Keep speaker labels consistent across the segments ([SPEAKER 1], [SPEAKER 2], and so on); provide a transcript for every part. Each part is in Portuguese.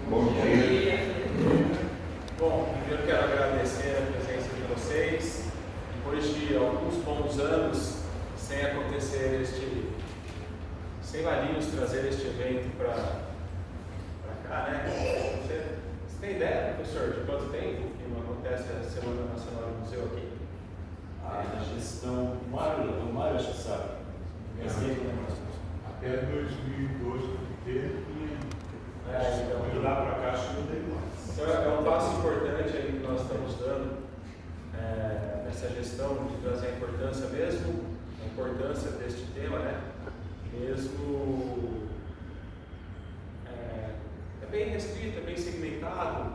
[SPEAKER 1] Bom dia.
[SPEAKER 2] Bom, primeiro quero agradecer a presença de vocês. Depois de alguns bons anos sem acontecer sem Valinhos trazer este evento para cá, né? Você tem ideia, professor, de quanto tempo que não acontece a Semana Nacional do Museu aqui?
[SPEAKER 3] A gestão do Mário, acho que sabe.
[SPEAKER 1] Até 2012, porque
[SPEAKER 2] Então,
[SPEAKER 1] de lá para cá acho que não teve mais.
[SPEAKER 2] Então é um passo importante aí que nós estamos dando nessa gestão de trazer a importância deste tema, né? Mesmo é bem restrito, é bem segmentado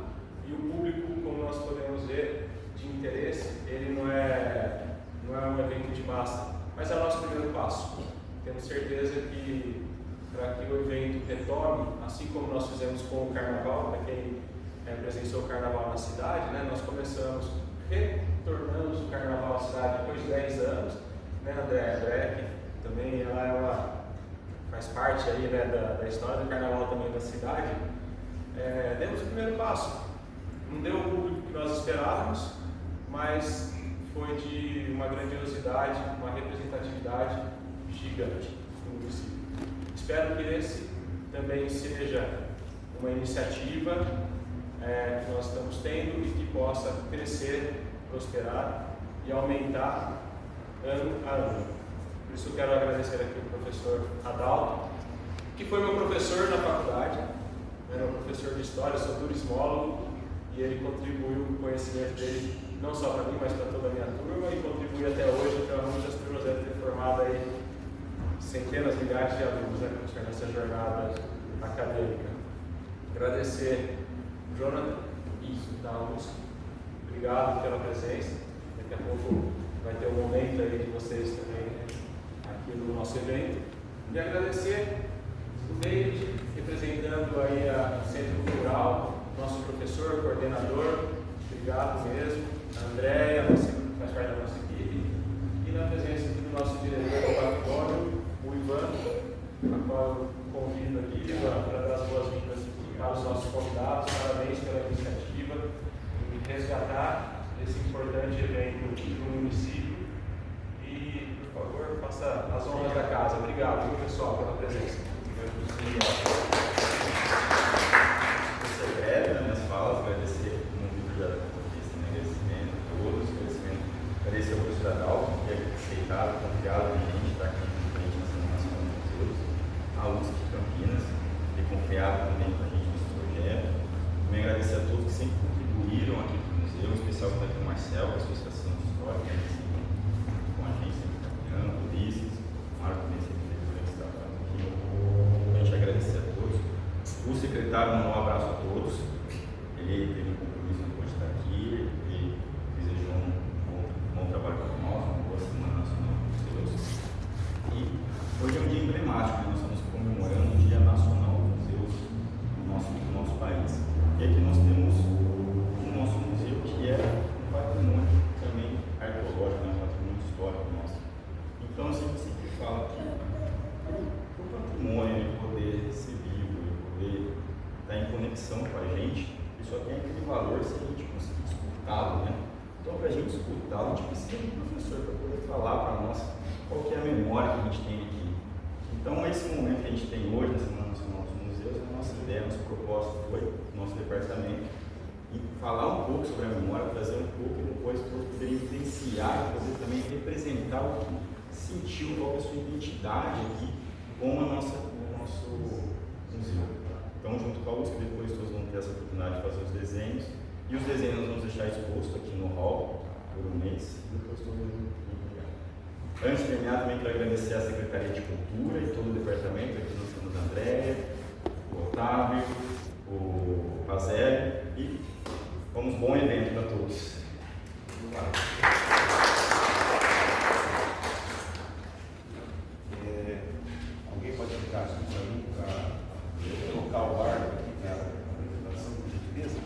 [SPEAKER 2] e o público, como nós podemos ver, de interesse, ele não é um evento de massa, mas é o nosso primeiro passo. Temos certeza que para que o evento retome, assim como nós fizemos com o Carnaval, para quem presenciou o Carnaval na cidade, né, nós retornamos o Carnaval à cidade depois de 10 anos, né, André, que também ela faz parte aí, né, da história do Carnaval também da cidade. Demos o primeiro passo, não deu o público que nós esperávamos, mas foi de uma grandiosidade, uma representatividade gigante no município. Espero que esse também seja uma iniciativa que nós estamos tendo e que possa crescer, prosperar e aumentar ano a ano. Por isso eu quero agradecer aqui ao professor Adalto, que foi meu professor na faculdade, meu professor de História, sou turismólogo, e ele contribuiu com o conhecimento dele, não só para mim, mas para toda a minha turma, e contribui até hoje, então muitas turmas devem ter formado aí centenas, milhares de alunos, né, professor, nessa jornada acadêmica. Agradecer o Jonathan da USP, obrigado pela presença. Daqui a pouco vai ter um momento aí de vocês também, né, aqui no nosso evento. E agradecer o David, representando aí a Centro Cultural, nosso professor, coordenador, obrigado mesmo. A Andréia, faz parte da nossa equipe. E na presença aqui do nosso diretor do patrimônio, o Ivan, a qual eu convido aqui para dar as boas-vindas para os nossos convidados. Parabéns pela iniciativa em resgatar esse importante evento no município. E, por favor, faça as honras da casa. Obrigado, viu, pessoal, pela presença.
[SPEAKER 4] Vou ser breve nas minhas falas, agradecer como o Vitor já disse, agradecimento a todos, agradecer ao professor Adalto, que é aceitado, confiado em gente, está aqui presente na Semana Nacional dos Museus, a USP Campinas, ter confiado também com a gente nesse projeto. Também agradecer a todos que sempre contribuíram aqui para o museu, em especial com o Marcel, a Associação Histórica, com a gente sempre caminhando, Ulisses, o Marco também sempre está falando aqui. A gente agradecer a todos. O secretário mandou um abraço a todos. Ele teve um compromisso, não pôde estar aqui. Ele desejou um bom trabalho para nós, uma boa Semana Nacional dos Museus. E hoje é um dia emblemático, né? Nós estamos comemorando o Dia Nacional dos Museus do nosso país. E aqui nós temos o nosso museu, que é um patrimônio também arqueológico, né? Um patrimônio histórico nosso. Então, a gente sempre fala que o patrimônio poder ser vivo, poder estar em conexão com a gente, ele só tem aquele valor se a gente conseguir escutá-lo, né? Então, para a gente escutá-lo, a gente precisa de um professor para poder falar para nós qual que é a memória que a gente tem aqui. Então, esse momento que a gente tem hoje, na Semana Nacional dos Museus, a nossa ideia, nosso propósito foi, do nosso departamento, e falar um pouco sobre a memória, trazer um pouco e depois todos poderem vivenciar, poder também representar o que sentiu, qual é a sua identidade aqui com o nosso museu. Então, junto com a USP, depois todos vão ter essa oportunidade de fazer os desenhos. E os desenhos nós vamos deixar exposto aqui no hall por um mês. E depois todo mundo vai. Antes de terminar, também quero agradecer à Secretaria de Cultura e todo o departamento, aqui nós temos a Andréia, o Otávio, o Pazelli. E vamos, bom evento para todos.
[SPEAKER 1] Alguém pode ficar assim para mim para colocar o bar aqui na apresentação, por gentileza?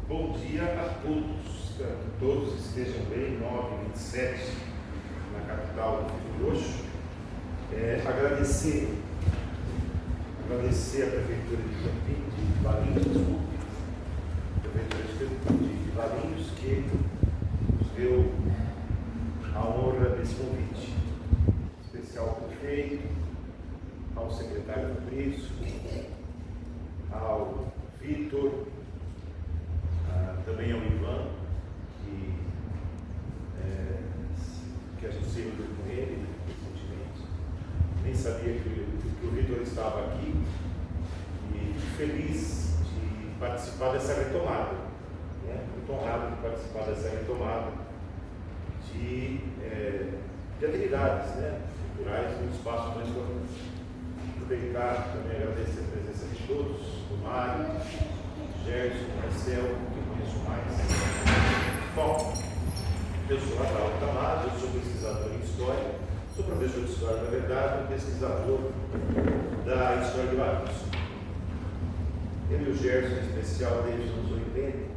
[SPEAKER 1] Bom dia a todos. Espero que todos estejam bem. 9h27 na capital do Rio Grosso. agradecer a Prefeitura de Valinhos, que nos deu a honra desse convite. Em especial ao prefeito, ao secretário Fabrício, ao Vitor, também ao Ivan, que a gente se reuniu com ele recentemente. Nem sabia que o Vitor estava aqui, e fico feliz de participar dessa retomada, né? Muito honrado de participar dessa retomada de atividades, né, culturais no espaço mais importante. Aproveitar também agradecer a presença de todos, do Mário, Gerson, Marcel, que eu conheço mais. Bom, eu sou Adalto Camado, eu sou pesquisador em História, sou professor de História, na verdade, pesquisador da História de Valinhos. Eu e o Gerson, em especial, desde os anos 80,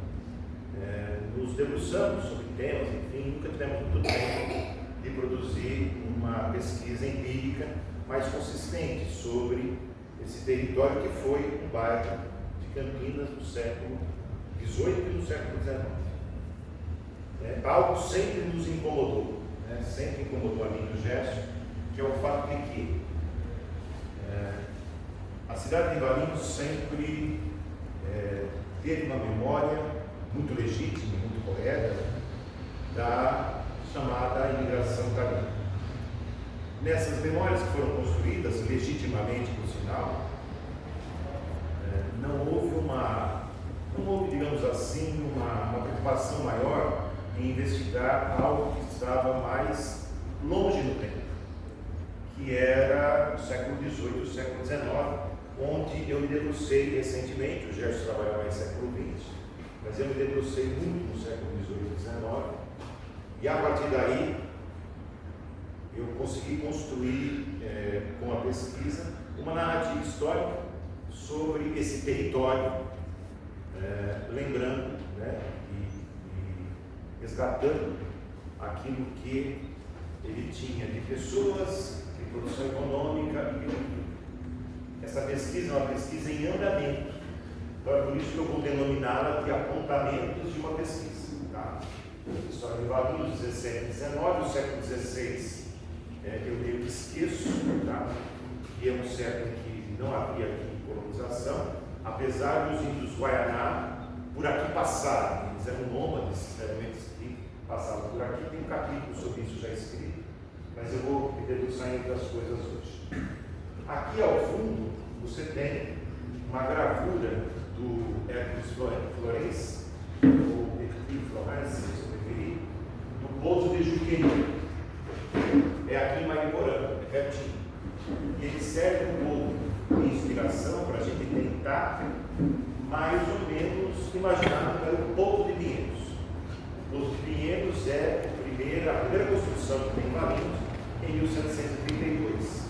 [SPEAKER 1] nos debruçamos sobre temas, enfim, nunca tivemos muito tempo de produzir uma pesquisa empírica mais consistente sobre esse território que foi um bairro de Campinas no século XVIII e no século XIX. Algo sempre nos incomodou, né? Sempre incomodou a mim e o Gerson, que é o fato de que a cidade de Valinhos sempre teve uma memória muito legítima, muito correta, da chamada imigração italiana. Nessas memórias que foram construídas, legitimamente por sinal, não houve, digamos assim, uma preocupação maior em investigar algo que estava mais longe no tempo, que era o século XVIII e o século XIX, onde eu me debrucei recentemente. O Gerson trabalha mais no século XX, mas eu me debrucei muito no século XVIII e XIX, e a partir daí eu consegui construir, com a pesquisa, uma narrativa histórica sobre esse território, lembrando, né, e resgatando aquilo que ele tinha de pessoas, de produção econômica e de cultura. Essa pesquisa é uma pesquisa em andamento, então é por isso que eu vou denominá-la de apontamentos de uma pesquisa. Tá? História de Valinhos, 17 e 19, o século XVI eu meio que esqueço, tá? E é um século que não havia aqui colonização, apesar dos índios Guaianá por aqui passarem. Eles eram nômades, realmente, que passavam por aqui. Tem um capítulo sobre isso já escrito, mas eu vou me debruçar em outras coisas hoje. Aqui ao fundo você tem uma gravura do Hércules Florence, ou Hércules Florence, se você preferir, do Pouso de Juqueri. É aqui em Mariporã, é pertinho. E ele serve um pouco de inspiração para a gente tentar mais ou menos imaginar o Pouso de Pinheiros. O Pouso de Pinheiros é a primeira construção que tem em Valinhos em 1732.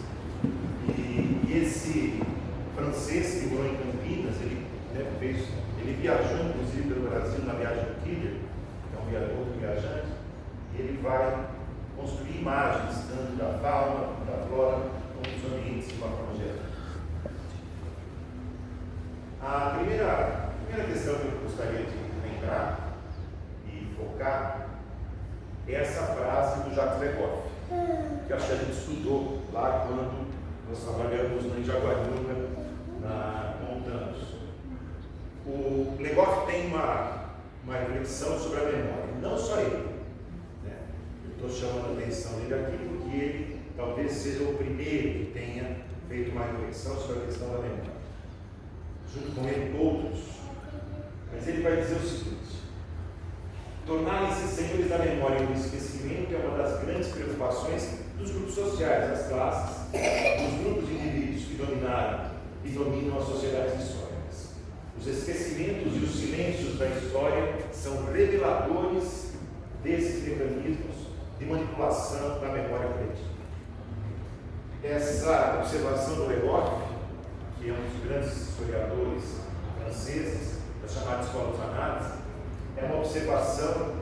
[SPEAKER 1] E esse francês que morou em Campinas, ele viajou inclusive pelo Brasil na viagem do Killer, que é um outro viajante, e ele vai construir imagens tanto da fauna, da flora, como dos ambientes de uma forma geral. A primeira questão que eu gostaria de lembrar e focar é essa frase do Jacques Legoff, que acho que a gente estudou lá quando nós trabalhamos em Jaguariúna, na Montanos. O Legoff tem uma reflexão sobre a memória, não só ele. Estou chamando a atenção dele aqui porque ele talvez seja o primeiro que tenha feito uma reflexão sobre a questão da memória. Junto com ele, outros. Mas ele vai dizer o seguinte: tornarem-se senhores da memória e do esquecimento é uma das grandes preocupações dos grupos sociais, das classes, dos grupos de indivíduos que dominaram e dominam as sociedades históricas. Os esquecimentos e os silêncios da história são reveladores desses mecanismos de manipulação da memória coletiva. Essa observação do Legoff, que é um dos grandes historiadores franceses, da chamada Escola dos Análises, é uma observação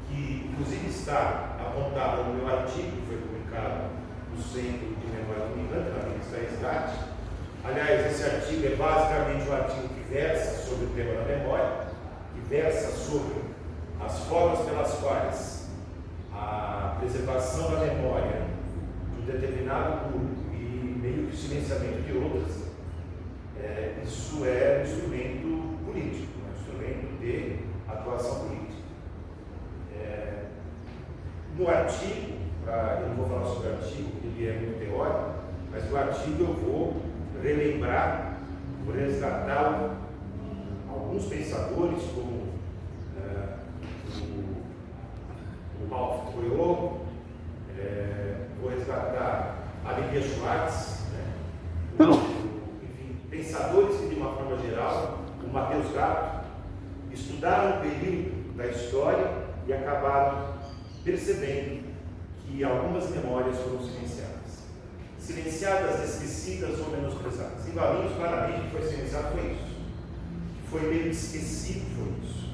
[SPEAKER 1] que, inclusive, está apontada no meu artigo, que foi publicado no Centro de Memória importante na revista Resgate. Aliás, esse artigo é basicamente um artigo que versa sobre o tema da memória, que versa sobre as formas pelas quais a preservação da memória de um determinado grupo e meio que o silenciamento de outras, isso é um instrumento político, um instrumento de atuação política. No artigo, eu não vou falar sobre o artigo, ele é muito teórico, mas no artigo eu vou relembrar, vou resgatar alguns pensadores, como o Ralph Toyol, vou resgatar a Livia Schwartz, enfim, pensadores que, de uma forma geral, o Matheus Gato, estudaram o período da história e acabaram percebendo que algumas memórias foram silenciadas, esquecidas ou menosprezadas. Em Valinhos, claramente, o que foi silenciado foi isso. O que foi meio esquecido foi isso.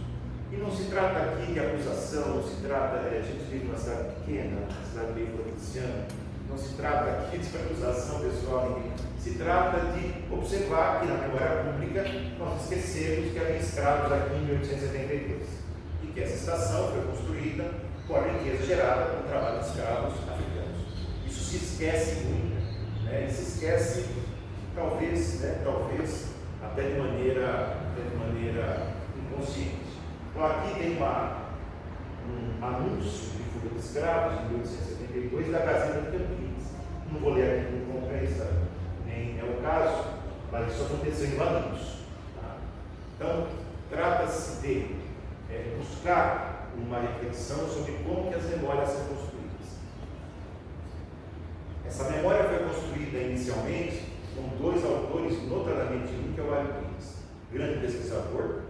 [SPEAKER 1] E não se trata aqui de acusação, não se trata, a gente vive numa cidade pequena, uma cidade meio provinciana, não se trata aqui de acusação pessoal, se trata de observar que na memória pública nós esquecemos que havia escravos aqui em 1872 e que essa estação foi construída com a riqueza gerada pelo trabalho de escravos africanos. Isso se esquece muito, né? E se esquece, talvez até de maneira inconsciente. Então aqui tem um anúncio de fuga de escravos em 1872 da Gazeta de Campinas. Não vou ler aqui com compreensão, nem é o caso, mas isso aconteceu em Valinhos. Tá? Então, trata-se de buscar uma reflexão sobre como que as memórias são construídas. Essa memória foi construída inicialmente com dois autores, notadamente um que é o Mário Pires, grande pesquisador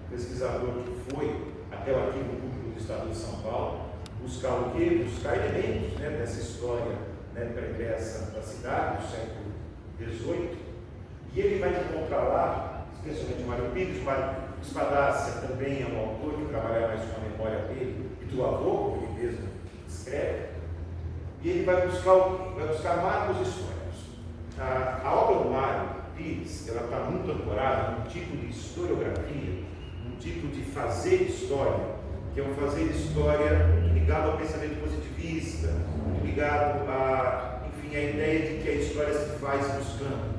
[SPEAKER 1] que foi até o Arquivo Público do Estado de São Paulo, buscar o quê? Buscar elementos, né, dessa história, né, pregressa da cidade, do século XVIII, e ele vai encontrar lá, especialmente o Mário Pires, o Mário Spadassia também é um autor que trabalha mais com a memória dele e do avô, como ele mesmo escreve, e ele vai buscar marcos históricos. A obra do Mário Pires, ela está muito ancorada num tipo de historiografia, num tipo de fazer história, que é um fazer história muito ligado ao pensamento positivista, muito ligado a ideia de que a história se faz buscando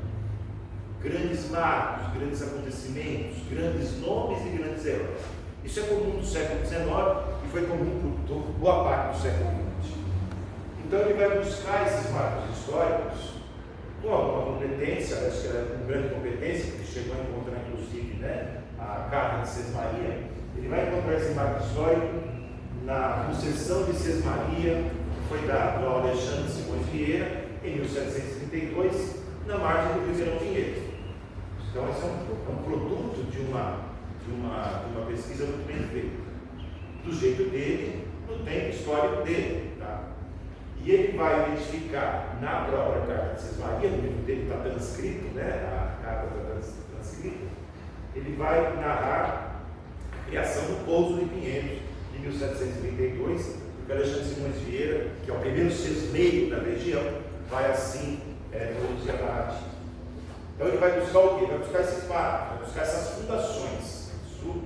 [SPEAKER 1] grandes marcos, grandes acontecimentos, grandes nomes e grandes heróis. Isso é comum no século XIX e foi comum por boa parte do século XX. Então ele vai buscar esses marcos históricos com alguma competência, acho que era com grande competência, que chegou a encontrar inclusive, né, a Carta de Sesmaria. Ele vai encontrar esse marco histórico na concessão de Sesmaria, que foi dada ao Alexandre Simões Vieira, em 1732, na margem do Rio Pinheiro. Então, esse é um produto de uma pesquisa muito bem feita, do jeito dele, no tempo histórico dele. Tá? E ele vai identificar na própria Carta de Sesmaria, no livro dele está transcrito, né? A carta está transcrita, ele vai narrar a criação do pouso de Pinheiros, de 1732, porque Alexandre Simões Vieira, que é o primeiro sesmeiro da região, vai assim produzir a narrativa. Então ele vai buscar o quê? Vai buscar esses marcos, vai buscar essas fundações. Isso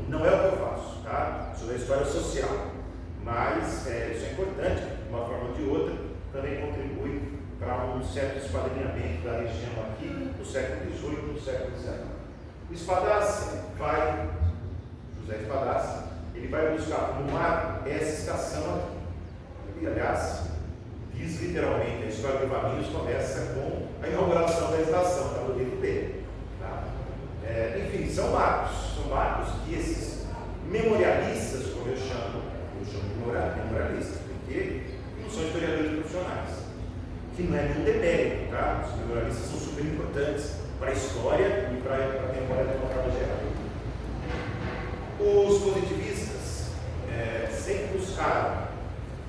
[SPEAKER 1] não é o que eu faço, tá? Isso é história social, mas isso é importante, de uma forma ou de outra, também contribui para um certo esquadrinhamento da região aqui no século XVIII e no século XIX. O Spadassia José Spadassia, ele vai buscar como marco essa estação aqui. Ele, aliás, diz literalmente, a história de Valinhos começa com a inauguração da estação, está no livro dele. Tá? Enfim, são marcos que esses memorialistas, como eu chamo de memorialistas, porque não são historiadores profissionais, que não é nenhum demérito, tá? Os memorialistas são super importantes para a história e para a memória de uma forma geral. Os positivistas sempre buscaram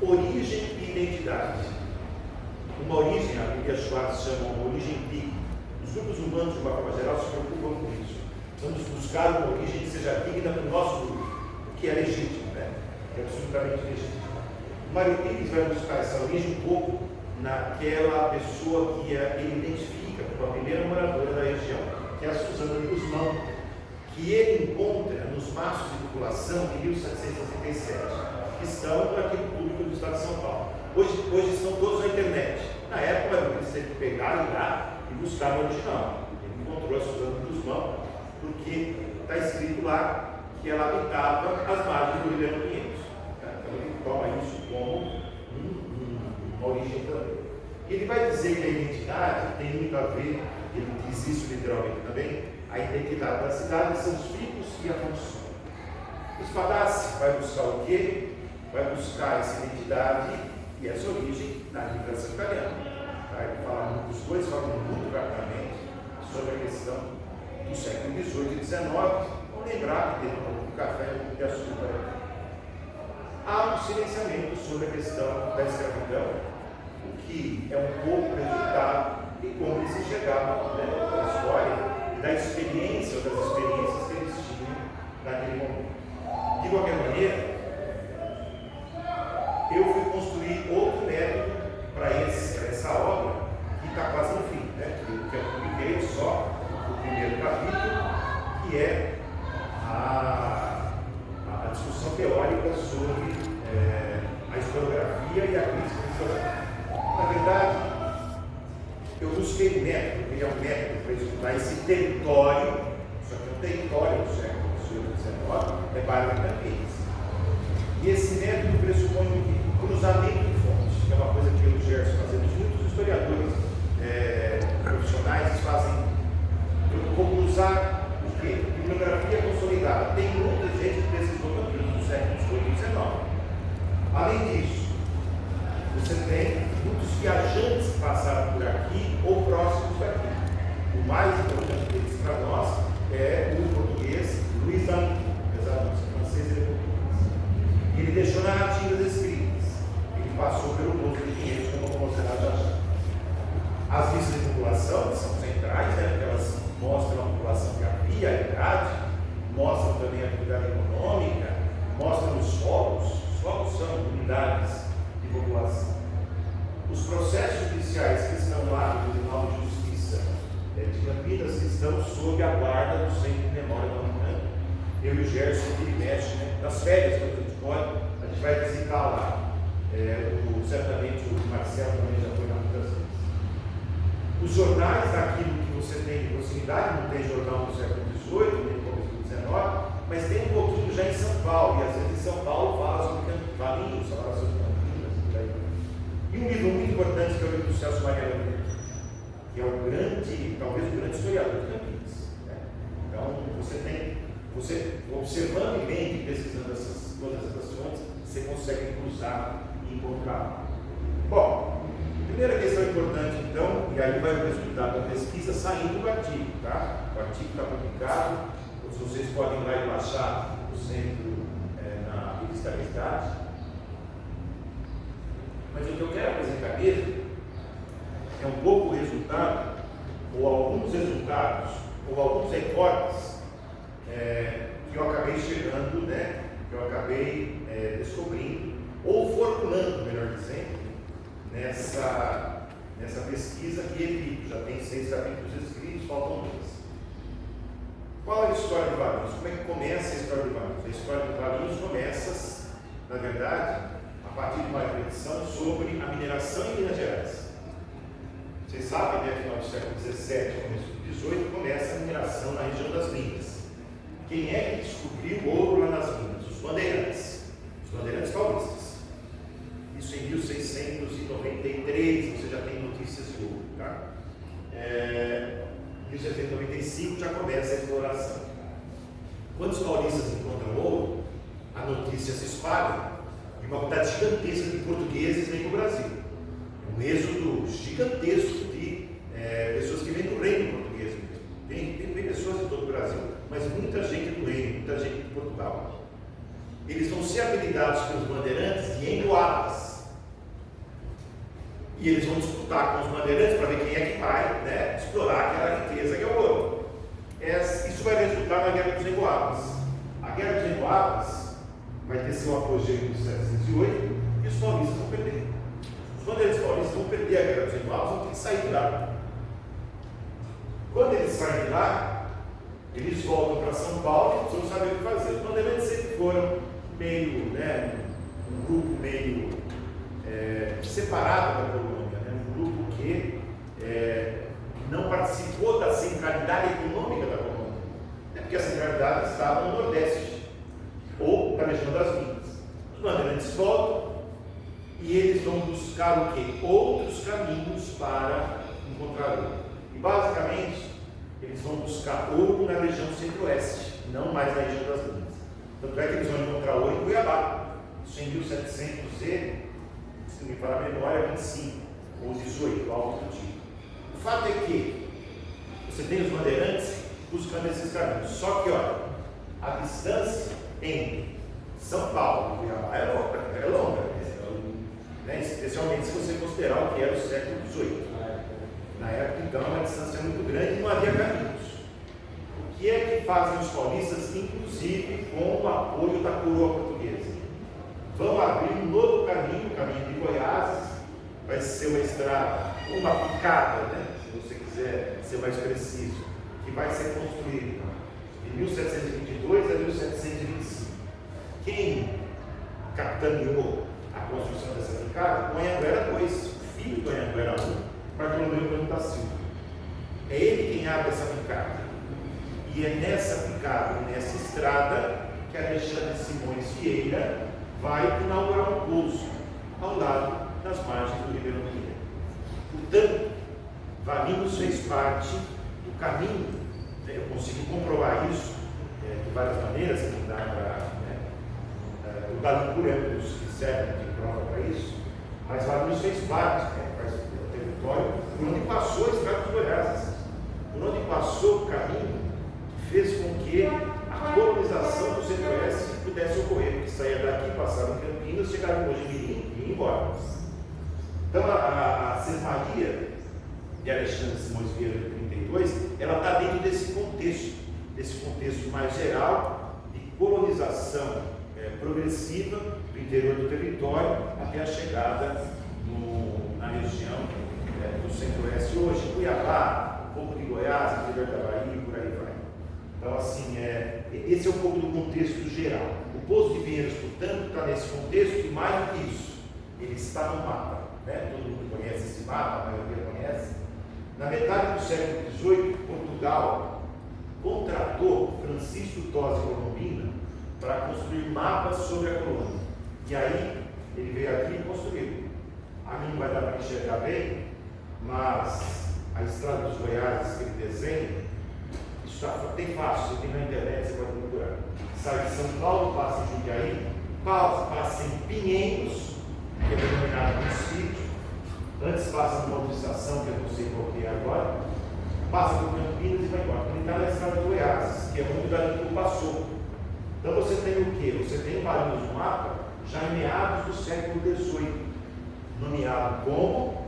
[SPEAKER 1] origem e identidade. Uma origem, a Livia Schwartz chama uma origem digna. Os grupos humanos, de uma forma geral, se preocupam com isso. Vamos buscar uma origem que seja digna para o nosso grupo, o que é legítimo, né? É absolutamente legítimo. O Mário Pires vai buscar essa origem um pouco naquela pessoa que ele identifica como a primeira moradora da região, que é a Suzana de Guzmão, que ele encontra nos maços de população de 1767, que estão no arquivo público do Estado de São Paulo. Hoje estão todos na internet. Na época, eles teve que pegar e lá e buscar no original. Ele encontrou a Suzana de Guzmão, porque está escrito lá que ela habitava as margens do Rio Grande do Pinheiros. Então ele toma isso como uma origem também. Ele vai dizer que a identidade tem muito a ver, ele diz isso literalmente também, a identidade da cidade são os ficos e a função. O Espadaci vai buscar o quê? Vai buscar essa identidade e essa origem na imigração italiana. Tá? Ele fala, os dois falam muito rapidamente sobre a questão do século XVIII e XIX. Vamos lembrar que teve um pouco de café e um pouco de açúcar aqui. Há um silenciamento sobre a questão da escravidão, o que é um pouco resultado de como eles chegavam, né, da história e da experiência ou das experiências que eles tinham naquele momento. De qualquer maneira, eu fui construir outro método para essa obra, que está quase no fim, né, que eu publiquei só o primeiro capítulo, que é a discussão teórica sobre a historiografia e a crítica historiográfica. Na verdade, eu busquei um método, ele é um método para estudar esse território, só que é um território do século XVIII e XIX, é Barra de Campinas. E esse método pressupõe um cruzamento de fontes, que é uma coisa que eu e o Gerson fazemos, muitos historiadores profissionais fazem. Eu vou cruzar o quê? Bibliografia consolidada. Tem muita gente que pesquisou Campinas no século XVIII e XIX. Além disso, você tem muitos viajantes que passaram por aqui ou próximos daqui. O mais importante deles para nós é o português Luiz D'Anjou, apesar de ser francês, ele é português. E ele deixou narrativas escritas. Ele passou pelo Poço de Pinheiros, como eu vou mostrar já já. As listas de população, que são centrais, né, porque elas mostram a população que havia, a idade, mostram também a atividade econômica, mostram os solos. Os solos são unidades de população. Os processos judiciais que estão lá no Tribunal de Justiça de Campinas estão sob a guarda do Centro de Memória da Manhã. Eu e o Gerson, que mexe, né, nas férias, quando a gente pode, a gente vai visitar lá. Certamente o Marcelo também já foi lá muitas vezes. Os jornais daquilo que você tem de proximidade, não tem jornal do século XVIII, nem do começo do XIX, mas tem um pouquinho já em São Paulo, e às vezes em São Paulo fala sobre Valinhos, fala sobre Campinas, por aí. E um livro muito importante que é o livro do Celso Maria Leite, que é o grande, talvez o grande historiador de Campinas. Né? Então, você observando bem e pesquisando todas essas fontes, você consegue cruzar e encontrar. Bom, primeira questão importante então, e aí vai o resultado da pesquisa saindo do artigo, tá? O artigo está publicado, vocês podem ir lá e baixar no centro, na revista Verdade. Mas o que eu quero apresentar mesmo é um pouco o resultado, ou alguns resultados, ou alguns recortes que eu acabei chegando, né? Que eu acabei descobrindo, ou formulando, melhor dizendo, nessa pesquisa que ele já tem 6 capítulos escritos, faltam 2. Qual é a história de Valinhos? Como é que começa a história de Valinhos? A história de Valinhos começa, na verdade, a partir de uma reflexão sobre a mineração em Minas Gerais. Vocês sabem, né, final do século XVII, começo do XVIII, começa a mineração na região das Minas. Quem é que descobriu o ouro lá nas Minas? Os bandeirantes paulistas. Isso em 1693, você já tem notícias de ouro, tá? Em 1795 já começa a exploração. Quando os paulistas encontram ouro, a notícia se espalha e uma quantidade gigantesca de portugueses vem para o Brasil. Um êxodo gigantesco de pessoas que vêm do reino português mesmo. Tem pessoas de todo o Brasil, mas muita gente do reino, muita gente de Portugal. Eles vão ser habilitados pelos bandeirantes de emboadas. E eles vão disputar com os bandeirantes para ver quem é que vai, né, explorar aquela riqueza que é o ouro. Isso vai resultar na Guerra dos Emboabas. A Guerra dos Emboabas vai ter seu apogeu em 1708 e os paulistas vão perder. Os bandeirantes paulistas vão perder a Guerra dos Irmãos, vão ter que sair de lá. Quando eles saem de lá, eles voltam para São Paulo e precisam saber o que fazer. Os bandeirantes sempre foram meio, um grupo meio separado da colônia, um grupo que não participou da centralidade econômica da colônia, porque a centralidade estava no Nordeste ou na região das Minas. Os bandeirantes voltam e eles vão buscar o quê? Outros caminhos para encontrar ouro. E basicamente eles vão buscar ouro na região centro-oeste, não mais na região das Minas. Tanto é que eles vão encontrar ouro em Cuiabá, isso em 1700 se não me falar a memória, 25 ou 18, algo do tipo. O fato é que você tem os bandeirantes buscando esses caminhos, só que olha, a distância entre São Paulo e Cuiabá é longa, especialmente se você considerar o que era o século XVIII. Na época, então, uma distância muito grande e não havia caminhos. O que é que fazem os paulistas, inclusive com o apoio da coroa portuguesa? Vão abrir um novo caminho, o caminho de Goiás, vai ser uma estrada, uma picada, se você quiser ser mais preciso, que vai ser construída de 1722 a 1725. Quem capitaneou a construção dessa picada? O Anhanguera II, o filho do Anhanguera I, Bartolomeu Brando da Silva. É ele quem abre essa picada. E é nessa picada, nessa estrada, que Alexandre Simões Vieira vai inaugurar um poço ao lado das margens do Ribeirão Pinheiro. Portanto, Valinhos fez parte do caminho. Eu consigo comprovar isso de várias maneiras, que não dá para. O Dalincur é um dos que serve de prova para isso, mas Valinhos fez parte do território por onde passou a estrada dos Goiás, por onde passou o caminho que fez com que a colonização do Centro-Oeste pudesse ocorrer, porque saía daqui, passava em Campinas, chegava em Mojimirim e ia embora. Então a Sesmaria de Alexandre Simões Vieira de 32, ela está dentro desse contexto mais geral de colonização progressiva do interior do território até a chegada na região do Centro-Oeste hoje, Cuiabá, um pouco de Goiás, interior da Bahia e por aí vai. Então, assim, esse é um pouco do contexto geral. O Poço de Pinheiros, portanto, está nesse contexto e mais do que isso, ele está no mapa, todo mundo conhece esse mapa, a maioria conhece. Na metade do século XVIII, Portugal contratou Francisco Tosi Colombina para construir mapas sobre a colônia. E aí, ele veio aqui e construiu. A mim não vai dar para enxergar bem, mas a estrada dos Goiás que ele desenha, isso tem fácil, você tem na internet, você pode procurar. Sai de São Paulo, passa em Jundiaí, passa em Pinheiros, que é denominado município, antes passa numa outra estação, que eu não sei qual que é agora, passa por Campinas e vai embora. Ele está na estrada do Goiás, que é onde o Dalincur passou. Então você tem o quê? Você tem Valinhos no mapa já em meados do século XVIII, nomeado como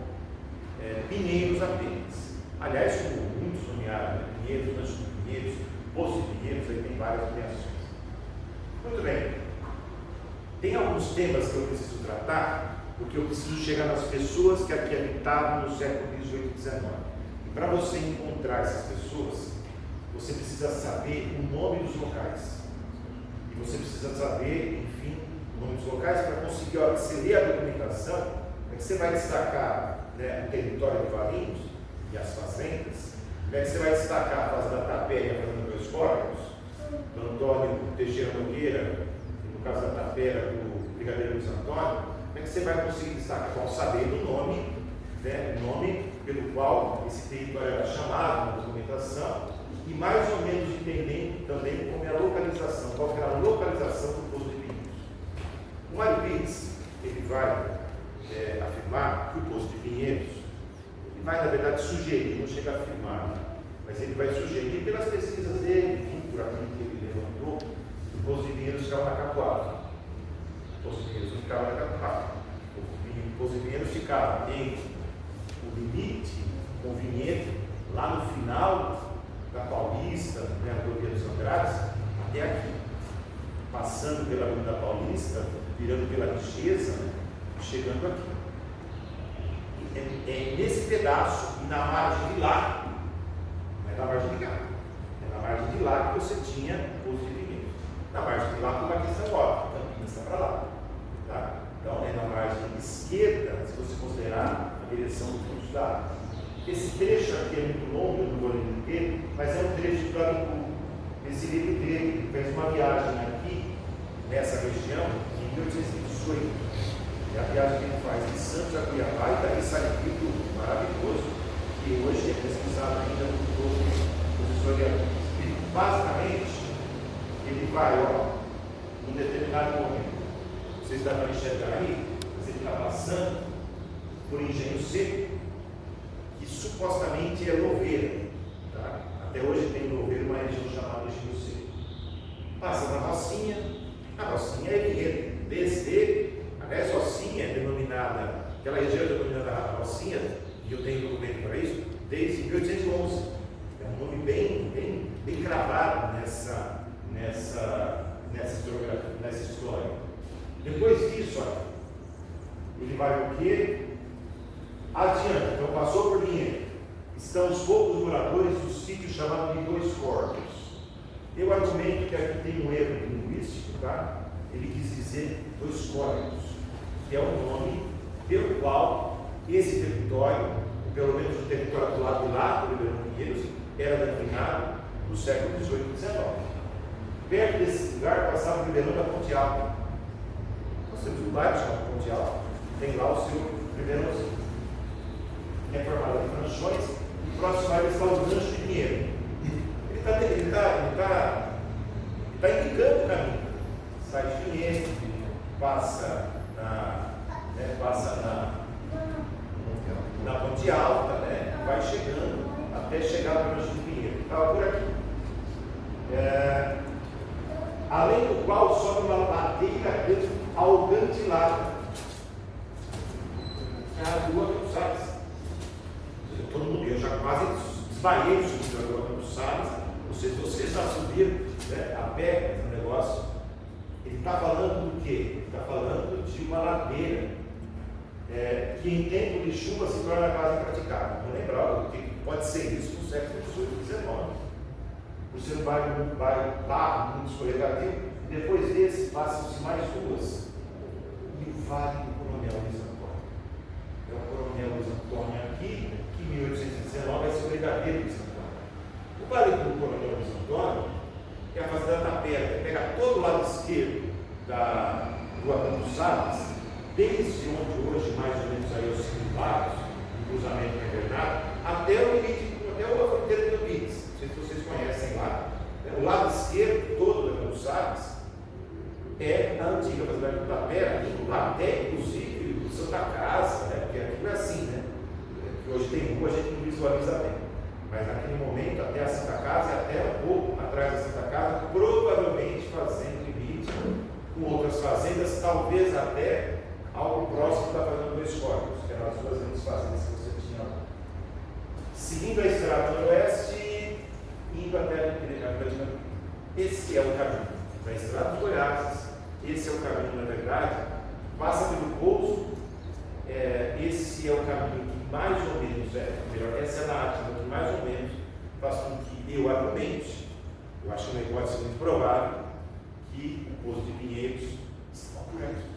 [SPEAKER 1] Pinheiros apenas. Aliás, como muitos nomearam, Pinheiros, Rancho de Pinheiros, Poço de Pinheiros, aí tem várias nomeações. Muito bem. Tem alguns temas que eu preciso tratar, porque eu preciso chegar nas pessoas que aqui habitavam no século XVIII e XIX. E para você encontrar essas pessoas, você precisa saber o nome dos locais. E você precisa saber, enfim, o nome dos locais para conseguir, ó, se ler a documentação, é que você vai destacar o território de Valinhos e as fazendas, é que você vai destacar a fazenda Tapé e a fazenda Dois Córregos, do Antônio Teixeira Nogueira, e no caso da Tapé, do Brigadeiro Luiz Antônio, é que você vai conseguir destacar, com saber do nome, o nome pelo qual esse território era chamado na documentação, e mais ou menos entendendo também como é a localização, qual era a localização do Poço de Pinheiros. O Mário Pires, ele vai afirmar que o Poço de Pinheiros, ele vai, na verdade, sugerir, não chega a afirmar, mas ele vai sugerir pelas pesquisas dele, por aquilo que ele levantou, que o Poço de Pinheiros ficava na Capoava. O Poço de Pinheiros não ficava na Capoava. O Poço de Pinheiros ficava entre o limite com o Vinhedo, lá no final da Paulista, a rodovia dos Andrades, até aqui, passando pela Avenida Paulista, virando pela Richeza, chegando aqui. pedaço e na margem de lá, não é na margem de cá, é na margem de lá que você tinha Poço de Pinheiros. Na margem de lá, por uma questão óbvia, Campinas está para lá. Tá? Então é na margem esquerda, se você considerar a direção do fluxo da água. Esse trecho aqui é muito longo, eu não vou ler inteiro, mas é um trecho do Abicu. Esse livro dele fez uma viagem aqui, nessa região, em 1818. É a viagem que ele faz de Santos a Cuiabá, e daí sai um livro maravilhoso, que hoje é pesquisado ainda por todos os historiadores. Basicamente, ele vai, num determinado momento, vocês dá para enxergar aí, mas ele está passando por Engenho Seco, que supostamente é Louveira. Tá? Até hoje tem Louveira, uma região chamada Engenho Seco. Passa na Rocinha, a Rocinha é Vinhedo. Aliás, Rocinha é denominada, aquela região é denominada Rocinha, e eu tenho documento para isso, desde 1811. É um nome bem cravado nessa história. Depois disso, olha, ele vai o quê? Adiante, então passou por Vinhedo. Estão os poucos moradores do sítio chamado de Dois Corpos. Eu argumento que aqui tem um erro linguístico, tá? Ele quis dizer Dois Corpos, que é o nome pelo qual esse território, pelo menos o território do lado de lá, do Ribeirão Pinheiros, era denominado no século XVIII e XIX. Perto desse lugar passava o Ribeirão da Ponte Alta. Nós temos um bairro chamado Ponte Alta, tem lá o seu Ribeirãozinho. É formado de franchões, e próximo a ele está o Rancho de Pinheiro. Ele está indicando o caminho. Sai de Pinheiro, passa na Ponte Alta, né? Vai chegando até chegar no Rancho de Pinheiro. Estava por aqui. Além do qual sobe uma ladeira alcantilada. É a rua dos Salles. Todo mundo, eu já quase desmaiei sobre a rua dos Salles. Vocês já subiram, né, a pé no negócio. Ele está falando do quê? Ele está falando de uma ladeira que em tempo de chuva se torna quase impraticável. Vou lembrar o que pode ser isso no século XVIII e XIX. Por ser um bairro barro, muito escorregadio, e depois desse passam-se mais ruas. E o Vale do Coronel Luiz Antônio. É o Coronel Luiz Antônio aqui, que em 1819 vai ser o Brigadeiro Luiz Antônio. O Vale do Coronel Luiz Antônio é a Fazenda Tapera, que pega todo o lado esquerdo da Rua Campos Salles, desde onde hoje mais ou menos aí os Silvados, o cruzamento com a Bernardo, até o limite, até a fronteira de Campinas. Não sei se vocês conhecem lá. O lado esquerdo todo da Campos Salles é a antiga Fazenda Tapera, indo lá até, inclusive, o Santa Casa, né? Porque aquilo é assim, né? Que hoje tem rua, a gente não visualiza bem. Mas naquele momento, até a Santa Casa e até um pouco atrás da Santa Casa, provavelmente fazendo limite com outras fazendas, talvez até algo próximo da Fazenda Dois Corpos, que eram as duas grandes fazendas que você tinha lá. Seguindo a estrada noroeste, indo até a Campina. Esse é o caminho da estrada dos Goiás. Esse é o caminho, na verdade, passa pelo Pouso. Esse é o caminho que mais ou menos, melhor, essa é a narrativa que mais ou menos faz com que eu argumente, eu acho que não pode ser muito provável, que o Poço de Pinheiros está por aqui,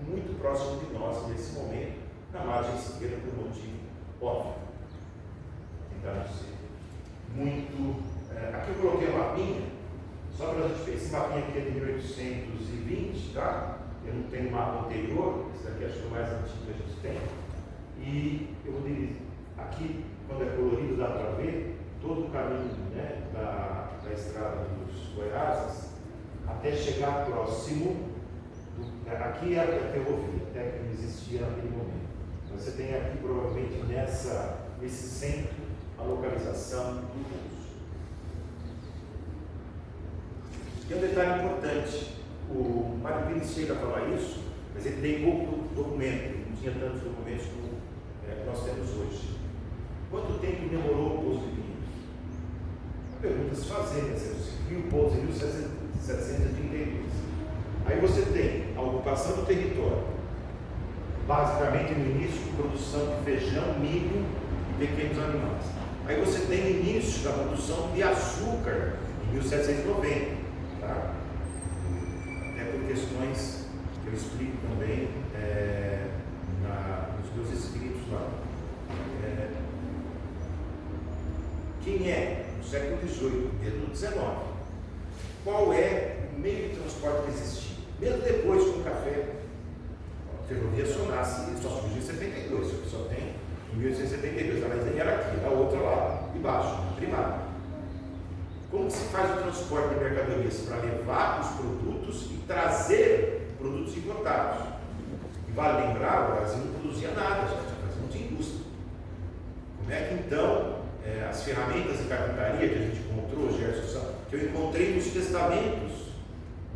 [SPEAKER 1] muito próximo de nós nesse momento, na margem esquerda, por motivo óbvio. Tentar ser muito. Aqui eu coloquei um mapinha, só para a gente ver. Esse mapinha aqui é de 1820, tá? Eu não tenho um mapa anterior, esse daqui acho que é o mais antigo que a gente tem. E eu vou dizer, aqui, quando é colorido, dá para ver todo o caminho, né, da estrada dos Goiás, até chegar próximo. Aqui era a ferrovia, até que não existia naquele momento. Você tem aqui, provavelmente, nesse centro, a localização do Pouso. E um detalhe importante. O Mário Pires chega a falar isso, mas ele tem pouco documento, ele não tinha tantos documentos como nós temos hoje. Quanto tempo demorou o Pouso de Pinheiros? Uma pergunta a se fazer, né? Você viu o Pouso em 1732. Aí você tem a ocupação do território, basicamente no início, produção de feijão, milho pequenos animais. Aí você tem o início da produção de açúcar em 1790, tá? Até por questões que eu explico também nos meus escritos lá. Quem é, no século XVIII, mesmo no XIX, qual é o meio de transporte que existia? Mesmo depois com o café, a ferrovia só surgiu em 72, só tem em 1872, ela ainda era aqui, a outra lá embaixo, primária. Como se faz o transporte de mercadorias? Para levar os produtos e trazer produtos importados. E vale lembrar, o Brasil não produzia nada, o Brasil não tinha indústria. Como é que então as ferramentas de carpintaria que a gente encontrou, Gerson, que eu encontrei nos testamentos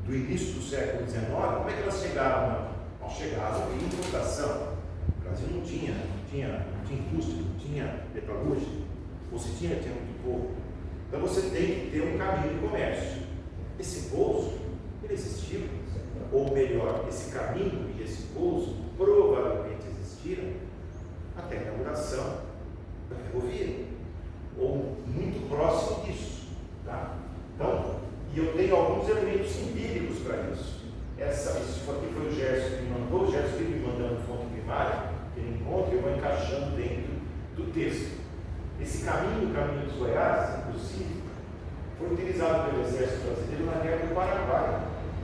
[SPEAKER 1] do início do século XIX, como é que elas chegavam? Chegavam em importação. O Brasil não tinha indústria, não tinha metalúrgica, ou se tinha muito pouco. Então você tem que ter um caminho de comércio. Esse pouso, ele existiu, ou melhor, esse caminho e esse pouso provavelmente existiram até a inauguração da ferrovia, ou muito próximo disso, tá? Então, e eu tenho alguns elementos empíricos para isso. Isso aqui foi o Gerson que me mandou, o Gerson que me mandando fonte primária, que ele encontra, eu vou encaixando dentro do texto. Esse caminho, o caminho dos Goiás, inclusive, foi utilizado pelo exército brasileiro na guerra do Paraguai.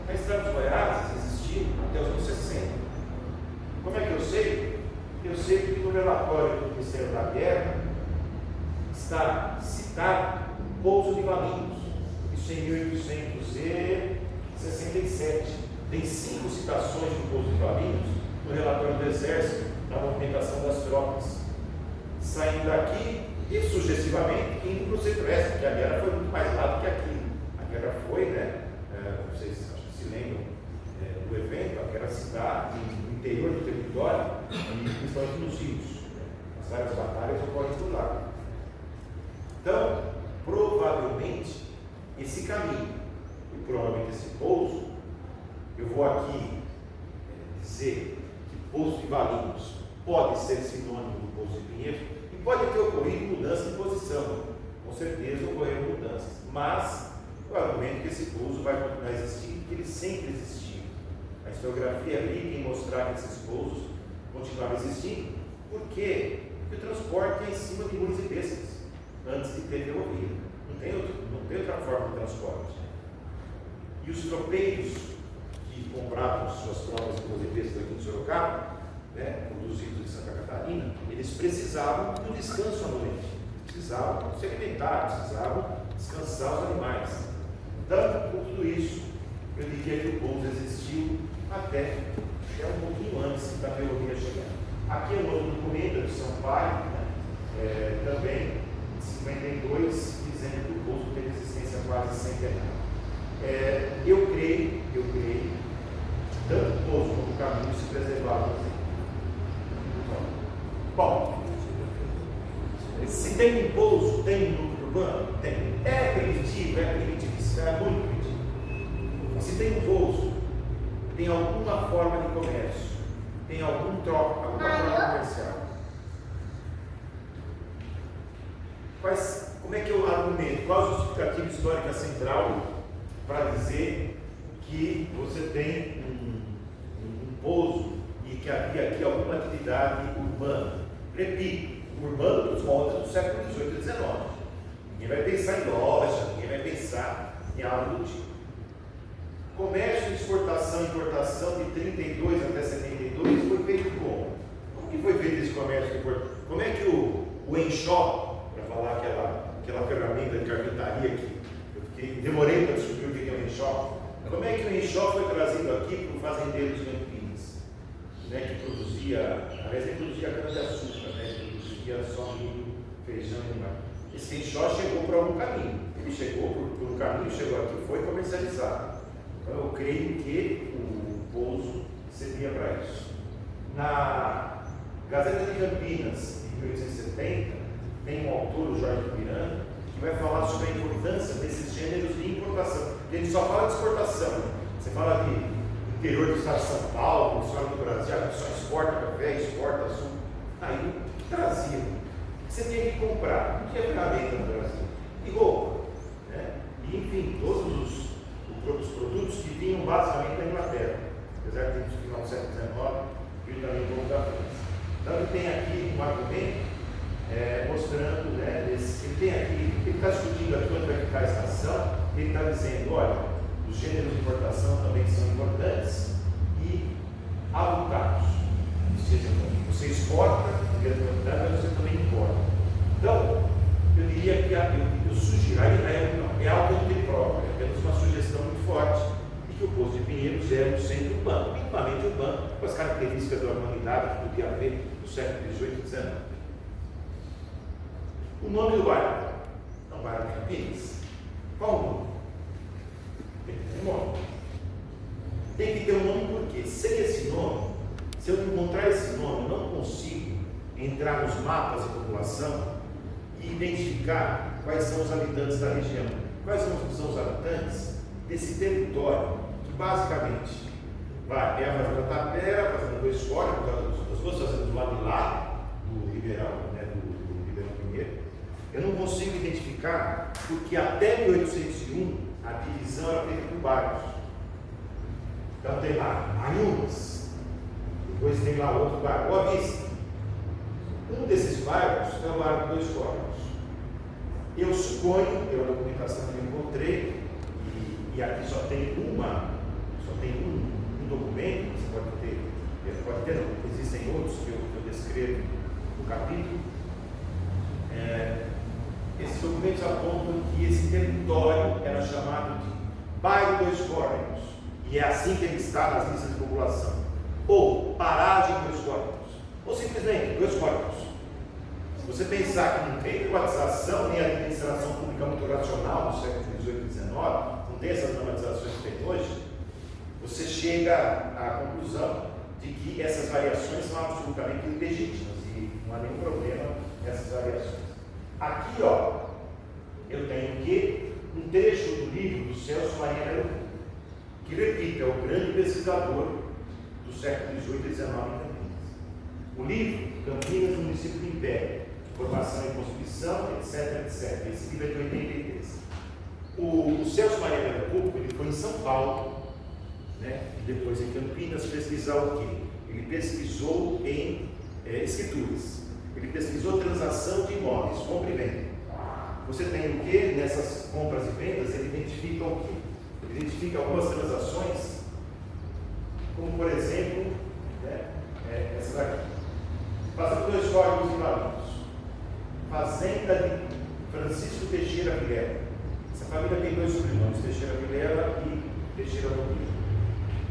[SPEAKER 1] A estrada dos Goiás existiu até os anos 60. Como é que eu sei? Eu sei que no relatório do Ministério da Guerra está citado o pouso de Valinhos, isso em 1867. Tem 5 citações do pouso de Valinhos no relatório do Exército, na movimentação das tropas, saindo daqui e sucessivamente indo para o centro-oeste, porque a guerra foi muito mais lá do que aqui. A guerra foi, vocês acho que se lembram do evento, a guerra se dá no interior do território e principalmente nos rios. As várias batalhas ocorrem por lá. Então, provavelmente, esse caminho e provavelmente esse pouso, eu vou aqui dizer que pouso de Valinhos pode ser sinônimo do pouso de Pinheiros e pode ter ocorrido mudança de posição. Com certeza ocorreram mudanças, mas eu argumento que esse pouso vai continuar existindo, porque ele sempre existiu. A historiografia é rica em mostrar que esses pousos continuavam existindo. Por quê? Porque o transporte é em cima de muros e bestas, antes de ter ferrovia. Não tem outra forma de transporte. E os tropeiros que compravam suas próprias cozedeiras aqui no Sorocaba, produzidos em Santa Catarina, eles precisavam do descanso à noite, precisavam se alimentar, precisavam descansar os animais. Então, por tudo isso, eu diria que o pouso existiu até um pouquinho antes da ferrovia chegar. Aqui é um outro documento de São Paulo, também, de 52, dizendo que o pouso teve existência quase centenária. Eu creio, tanto o pouso como o caminho se preservaram. Bom, se tem um pouso, tem um núcleo urbano? Tem. É primitivo, primitivista, é muito primitivo. Se tem um pouso, tem alguma forma de comércio, tem alguma forma comercial. Como é que eu argumento? Qual a justificativa histórica central para dizer que você tem um pouso e que havia aqui alguma atividade urbana? Repito, urbano dos moldes do século XVIII e XIX. Ninguém vai pensar em loja, ninguém vai pensar em algo do tipo. Comércio de exportação e importação de 32 até 72 foi feito como? Como que foi feito esse comércio de importação? Como é que o enxó, para falar aquela ferramenta de carpintaria que demorei para descobrir o que é o enxó, como é que o enxó foi trazido aqui para o fazendeiro de Campinas, que produzia, aliás, ele produzia cana-de-açúcar, produzia só milho, feijão e mais. Esse enxó chegou por algum caminho, ele chegou por um caminho, chegou aqui, foi comercializado. Então eu creio que o pouso servia para isso. Na Gazeta de Campinas, de 1870, tem um autor, o Jorge Miranda, que vai falar sobre a importância desses gêneros de importação. Porque a gente só fala de exportação. Você fala de interior do estado de São Paulo, você fala do Brasil, só exporta café, exporta açúcar. Aí o que trazia? Você tinha que comprar? Não tinha ferramenta no Brasil. E roupa. Né? E, enfim, todos os produtos que vinham basicamente da Inglaterra. Apesar de termos final do século XIX, e também um pouco da França. Então ele tem aqui um argumento mostrando, né, ele tem aqui, ele está discutindo aqui onde vai ficar a estação, ele está dizendo, olha, os gêneros de importação também são importantes e avultados. Ou seja, você exporta em grande quantidade, mas você também importa. Então, eu diria que eu sugiro, é algo que não tem prova, é apenas uma sugestão muito forte, e que o Poço de Pinheiros era um centro urbano, minimamente urbano, com as características da urbanidade que podia haver no século XVIII e XIX. O nome do bairro? É um bairro de Campinas. Qual o nome? Tem que ter um nome. Tem que ter um nome porque, sem esse nome, se eu encontrar esse nome, eu não consigo entrar nos mapas de população e identificar quais são os habitantes da região. Quais são os habitantes desse território que, basicamente, é a Fazenda Tapera, a Fazenda do Escória, as duas fazendas do lado de lá, do Ribeirão, né, do Ribeirão Pinheiro. Eu não consigo identificar, porque até 1801 a divisão era feita por bairros. Então tem lá Anhumas, depois tem lá outro bairro, Boa Vista. Um desses bairros é o bairro dos Dois Córregos. Eu suponho, pela documentação que eu encontrei, e aqui só tem um documento, você pode ter, existem outros que eu descrevo no capítulo. Esses documentos apontam que esse território era chamado de Bairro Dois Córregos, e é assim que ele está nas listas de população, ou Paragem Dois Córregos, ou simplesmente Dois Córregos. Se você pensar que não tem privatização nem administração pública muito racional no século XVIII e XIX, não tem essas dramatizações que tem hoje, você chega à conclusão de que essas variações são absolutamente legítimas e não há nenhum problema nessas variações. Aqui, ó, eu tenho o quê? Um trecho do livro do Celso Maria Melo, que, repito, é o grande pesquisador do século XVIII e XIX em Campinas. O livro, Campinas, Município do Império, Formação e Constituição, etc, etc. Esse livro é de 83. O Celso Maria Melo, ele foi em São Paulo, né, e depois em Campinas, pesquisar o quê? Ele pesquisou em escrituras. Ele pesquisou transação de imóveis, compra e venda. Você tem o que nessas compras e vendas? Ele identifica o quê? Ele identifica algumas transações, como por exemplo, né, essa daqui. Fazenda Dois Córregos em Valinhos. Fazenda de Francisco Teixeira Vilela. Essa família tem dois sobrenomes, Teixeira Vilela e Teixeira Rodrigues.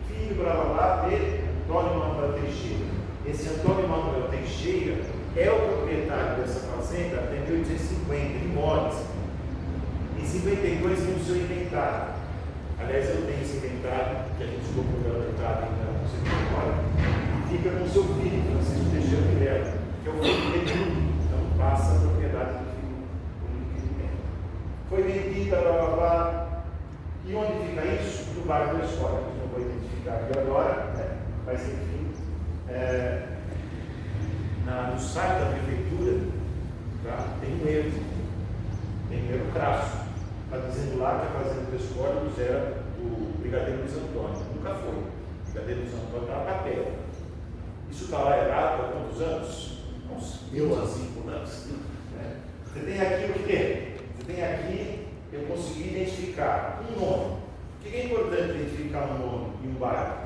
[SPEAKER 1] Filho, blá blá blá, de Antônio Manuel Teixeira. Esse Antônio Manuel Teixeira é o proprietário dessa fazenda até 1850, ele mora. Em 52 tem o seu inventário. Aliás, eu tenho esse inventário, que a gente ficou procurando ainda não sei como agora, e fica com o seu filho, Francisco Teixeira Vilela, que é o filho dele. Então passa a propriedade do filho. Foi vendida, blá blá blá. E onde fica isso? No bairro da Escola, que eu não vou identificar aqui agora, né? Mas enfim. No site da prefeitura, tá? Tem um erro crasso. Está dizendo lá que a Fazenda dos Córregos era do Brigadeiro Luiz Antônio. Nunca foi. O Brigadeiro Luiz Antônio está na capela. Isso está lá errado há quantos anos? Uns 1.500 anos. Né? Você tem aqui o quê? Você tem aqui, eu consegui identificar um nome. O que é importante identificar um nome e um bairro?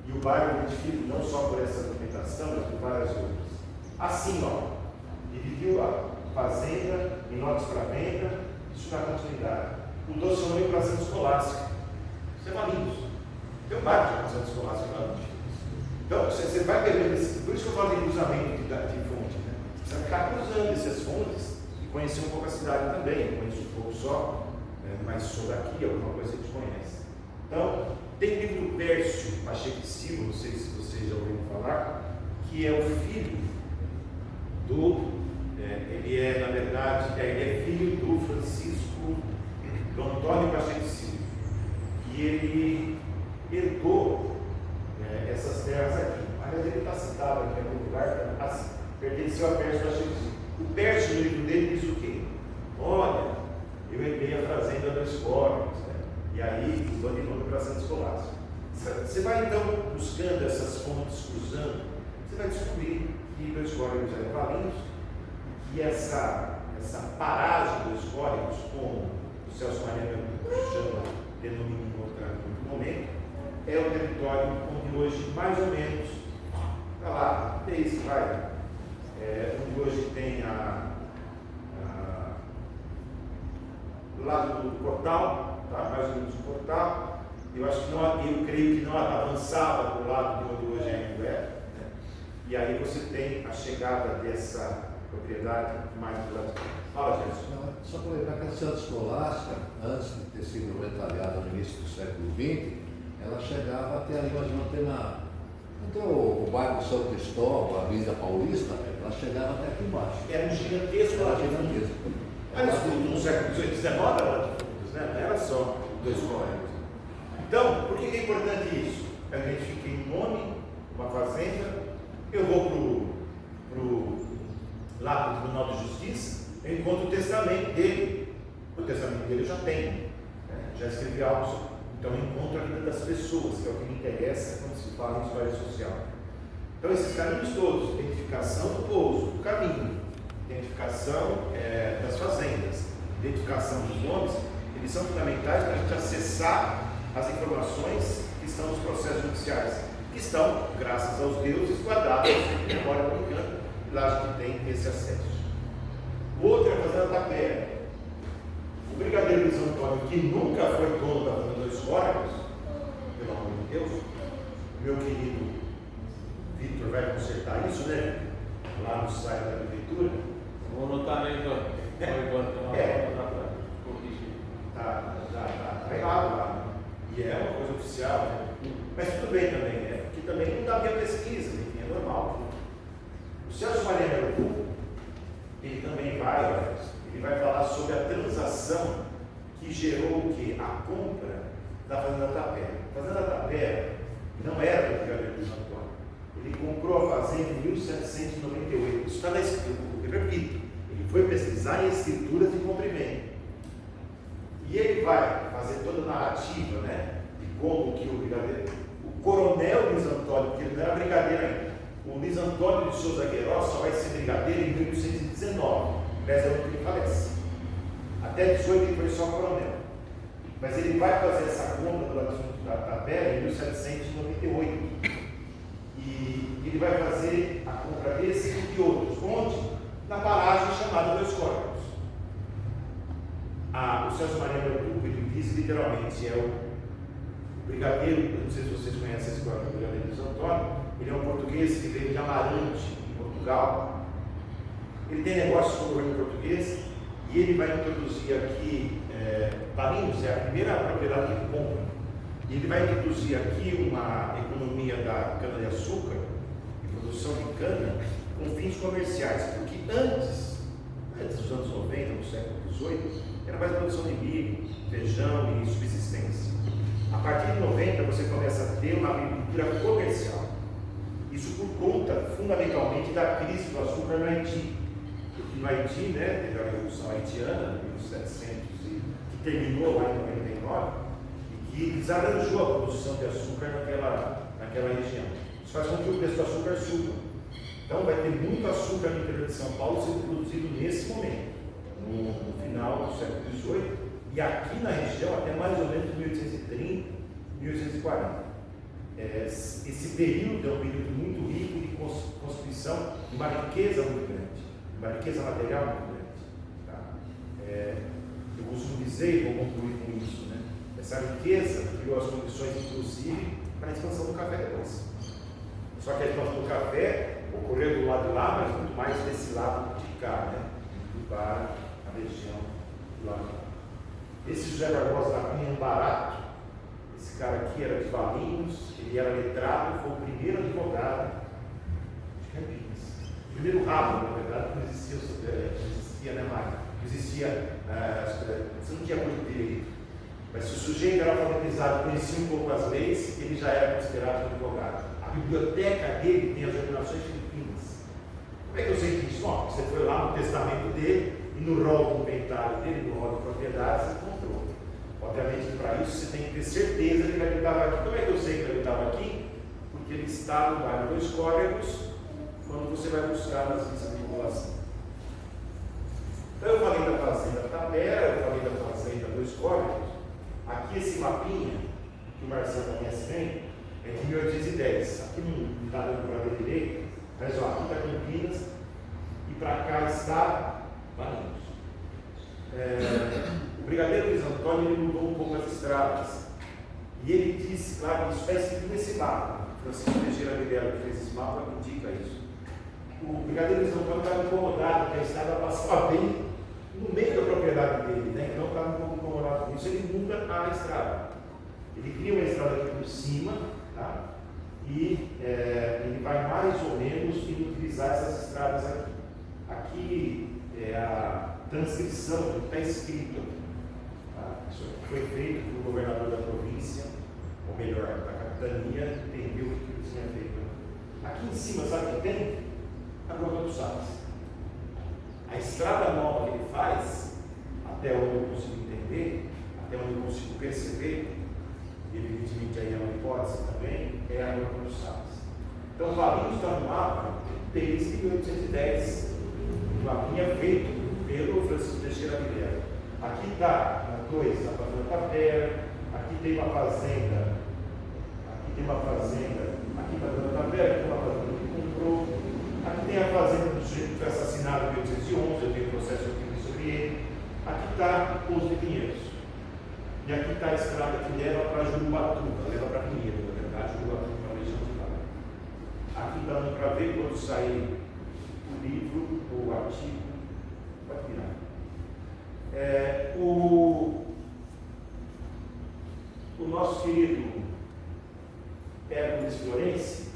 [SPEAKER 1] E o bairro eu identifico não só por essa documentação, mas por várias outras. Assim, ó, dividiu a fazenda em lotes para venda, isso na continuidade. Mudou seu nome para Centro Escolástico. Isso é Valinhos. Tem um bairro chamado Centro Escolástico em Valinhos. Então, você vai perdendo esse. Por isso que eu falo de cruzamento de fonte, né? Você vai ficar cruzando essas fontes e conhecer um pouco a cidade também. Eu conheço um pouco só, mas sou daqui, alguma coisa a gente conhece. Então, tem o livro Pércio Pacheco Silva, não sei se vocês já ouviram falar, que é o filho do. Ele é, na verdade, ele é filho do Francisco, do Antônio Pacheco Silva. E ele herdou essas terras aqui. Aliás, ele está citado aqui em algum lugar, pertenceu a Pércio Baixense. O Pércio, no livro dele, diz o quê? Olha, eu herdei a fazenda dos Escórios, né? E aí o Babilônio para Santo Escolástica. Você vai então buscando essas fontes, cruzando, você vai descobrir que dois Escórios eram valinhos, que essa paragem dos Escórios, como o Celso Maria chama, denomina em outro momento, é o território onde hoje, mais ou menos, está lá, desde vai, onde hoje tem do lado do portal, tá? Mais ou menos o portal. Eu creio que não avançava para o lado de onde hoje é Anguera, né? E aí você tem a chegada dessa propriedade mais do lado. Fala, Jesus.
[SPEAKER 5] Só para lembrar que a Santa Escolástica, antes de ter sido retalhada no início do século XX, ela chegava até ali, mais ou menos, até o bairro São Cristóvão, a Avenida Paulista, ela chegava até aqui embaixo.
[SPEAKER 1] Era um gigantesco
[SPEAKER 5] Era
[SPEAKER 1] lá de
[SPEAKER 5] gigantesco.
[SPEAKER 1] Mas no século XVIII, XIX era lá de fundos, né? Não era só dois córregos. Então, por que é importante isso? A gente fica em nome, uma fazenda, eu vou lá para o Tribunal de Justiça, eu encontro o testamento dele. O testamento dele eu já tenho, né? Já escrevi algo. Então eu encontro a vida das pessoas, que é o que me interessa quando se fala em história social. Então esses caminhos todos, identificação do pouso, do caminho, identificação das fazendas, identificação dos nomes, eles são fundamentais para a gente acessar as informações que estão nos processos judiciais, que estão, graças aos deuses, guardados em memória americana, e lá a gente tem esse acesso. O outro é a Fazenda da Pé. O brigadeiro Luiz Antônio, que nunca foi dono da Fazenda dos Córregos, pelo amor de Deus, meu querido Vitor vai consertar isso, né? Lá no site da prefeitura.
[SPEAKER 3] Vou anotar aí, Ivan.
[SPEAKER 1] Tá errado lá. E é uma coisa oficial, né? Mas tudo bem também, né? Porque também não dá minha pesquisa, enfim, é normal. O Celso Maria Mercurio, ele também vai falar sobre a transação que gerou o quê? A compra da Fazenda Tapera. A Fazenda Tapera não era do brigadeiro Luiz Antônio. Ele comprou a fazenda em 1798. Isso está na escritura, eu repito. Ele foi pesquisar em escrituras de compra e venda. E ele vai fazer toda a narrativa, né? De como que o brigadeiro, o coronel Luiz Antônio, porque ele não era brigadeiro ainda. O Luiz Antônio de Souza Queiroz só vai ser brigadeiro em 1819. Mas é o que ele falece. Até 18 ele foi só coronel. Mas ele vai fazer essa compra do assunto da tabela em 1798. E ele vai fazer a compra desse e de outros. Onde? Na paragem chamada Dois Córregos. O Celso Maria Mercurio, ele diz literalmente, é o brigadeiro, não sei se vocês conhecem a história do brigadeiro de Santo Antônio, ele é um português que veio de Amarante, em Portugal. Ele tem negócios com o governo português e ele vai introduzir aqui, Valinhos é a primeira propriedade que ele compra, e ele vai introduzir aqui uma economia da cana-de-açúcar e produção de cana com fins comerciais, porque antes dos anos 90, no século XVIII, era mais produção de milho, feijão e subsistência. A partir de 90 você começa a ter uma agricultura comercial. Isso por conta, fundamentalmente, da crise do açúcar no Haiti. Porque no Haiti, né, teve a Revolução Haitiana, em 1700, que terminou lá em 99, e que desarranjou a produção de açúcar naquela região. Isso faz com que o preço do açúcar suba. Então vai ter muito açúcar no interior de São Paulo sendo produzido nesse momento, no final do século XVIII, e aqui na região até mais ou menos 1830, 1840. Esse período é um período muito rico de constituição de uma riqueza muito grande, uma riqueza material muito grande. Tá? Eu costumo dizer, e vou concluir com isso, né? Essa riqueza criou as condições, inclusive, para a expansão do café depois. Só que a expansão do café ocorreu do lado de lá, mas muito mais desse lado de cá, né? Para a região do lado de lá. Esse José Barbosa da Cunha Barato, esse cara aqui era de Valinhos, ele era letrado, foi o primeiro advogado de Campinas. O primeiro rabo, na verdade, não existia, né, Mário? Não existia, você não tinha coisa de direito. Mas se o sujeito era alfabetizado, conhecia um pouco as leis, ele já era considerado um advogado. A biblioteca dele tem as ordenações filipinas. Como é que eu sei disso? Bom, você foi lá no testamento dele e no rol do inventário dele, no rol de propriedades, você encontrou. Obviamente, para isso você tem que ter certeza que ele habitava aqui. Como é que eu sei que ele habitava aqui? Porque ele está no bairro Dois Córregos, quando você vai buscar nas listas de população. Então eu falei da fazenda Tapera, eu falei da fazenda Dois Córregos. Aqui esse mapinha, que o Marcelo conhece bem, é de 1810. Aqui não está dando para ver direito, mas ó, aqui está Campinas e para cá está Valinhos. O brigadeiro Luiz Antônio ele mudou um pouco as estradas. E ele disse, claro, isso está escrito nesse mapa. Francisco Teixeira Vilela, que fez esse mapa, indica isso. O brigadeiro Luiz Antônio estava incomodado, que a estrada passava bem no meio da propriedade dele, né? Então estava um pouco incomodado com isso. Ele muda a estrada. Ele cria uma estrada aqui por cima, tá? E ele vai mais ou menos utilizar essas estradas aqui. Aqui é a transcrição do que está escrito aqui. Tá? Isso aqui foi feito pelo governador da província, ou melhor, da capitania, entendeu o que ele tinha feito. Aqui em cima, sabe o que tem? A Boca dos Salles. A estrada nova que ele faz, até onde eu consigo entender, até onde eu consigo perceber, e evidentemente aí é uma hipótese também, é a Boca dos Salles. Então, Valinhos está no mapa desde 1810. O mapinha feito pelo Francisco Teixeira Vilela. Aqui está a fazenda Tapera, aqui tem uma fazenda, aqui está a fazenda Tapera, aqui tem uma fazenda que comprou, aqui tem a fazenda do sujeito que foi assassinado em 1811, eu tenho processo aqui sobre ele, aqui está Pouso de Pinheiros, e aqui está a estrada que leva para Jurubatuba, leva para Pinheiro, na verdade, Jurubatuba para a região de lá. Aqui está dando para ver quando sair o livro, o artigo, pode virar. O nosso querido Hércules Florense,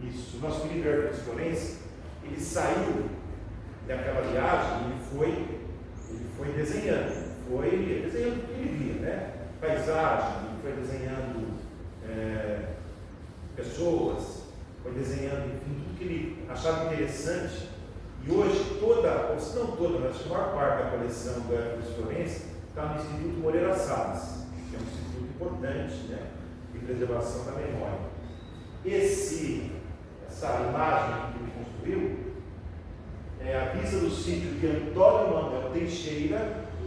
[SPEAKER 1] isso, o nosso querido Hércules Florense, ele saiu daquela viagem e ele foi desenhando, o que ele via, né? Paisagem, ele foi desenhando pessoas, foi desenhando, enfim, tudo que ele achava interessante. E hoje toda, ou se não toda, mas a maior parte da coleção do Hércules Florense está no Instituto Moreira Salles, que é um instituto importante, né, de preservação da memória. Essa imagem que ele construiu é a vista do sítio de Antônio Manuel Teixeira,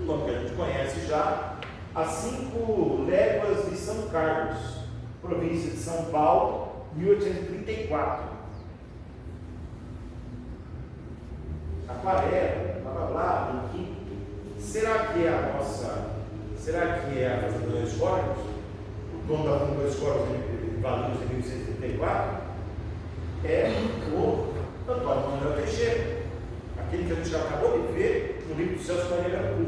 [SPEAKER 1] como que a gente conhece já, a 5 léguas de São Carlos, província de São Paulo, 1834. Aquarela, blá blá blá, do quinto. Será que é a Fazenda Dois Córregos? O dono da Fazenda Dois Córregos de Valinhos em 1834 é o Antônio Manuel Teixeira, aquele que a gente já acabou de ver no livro do Celso Maria Arthur.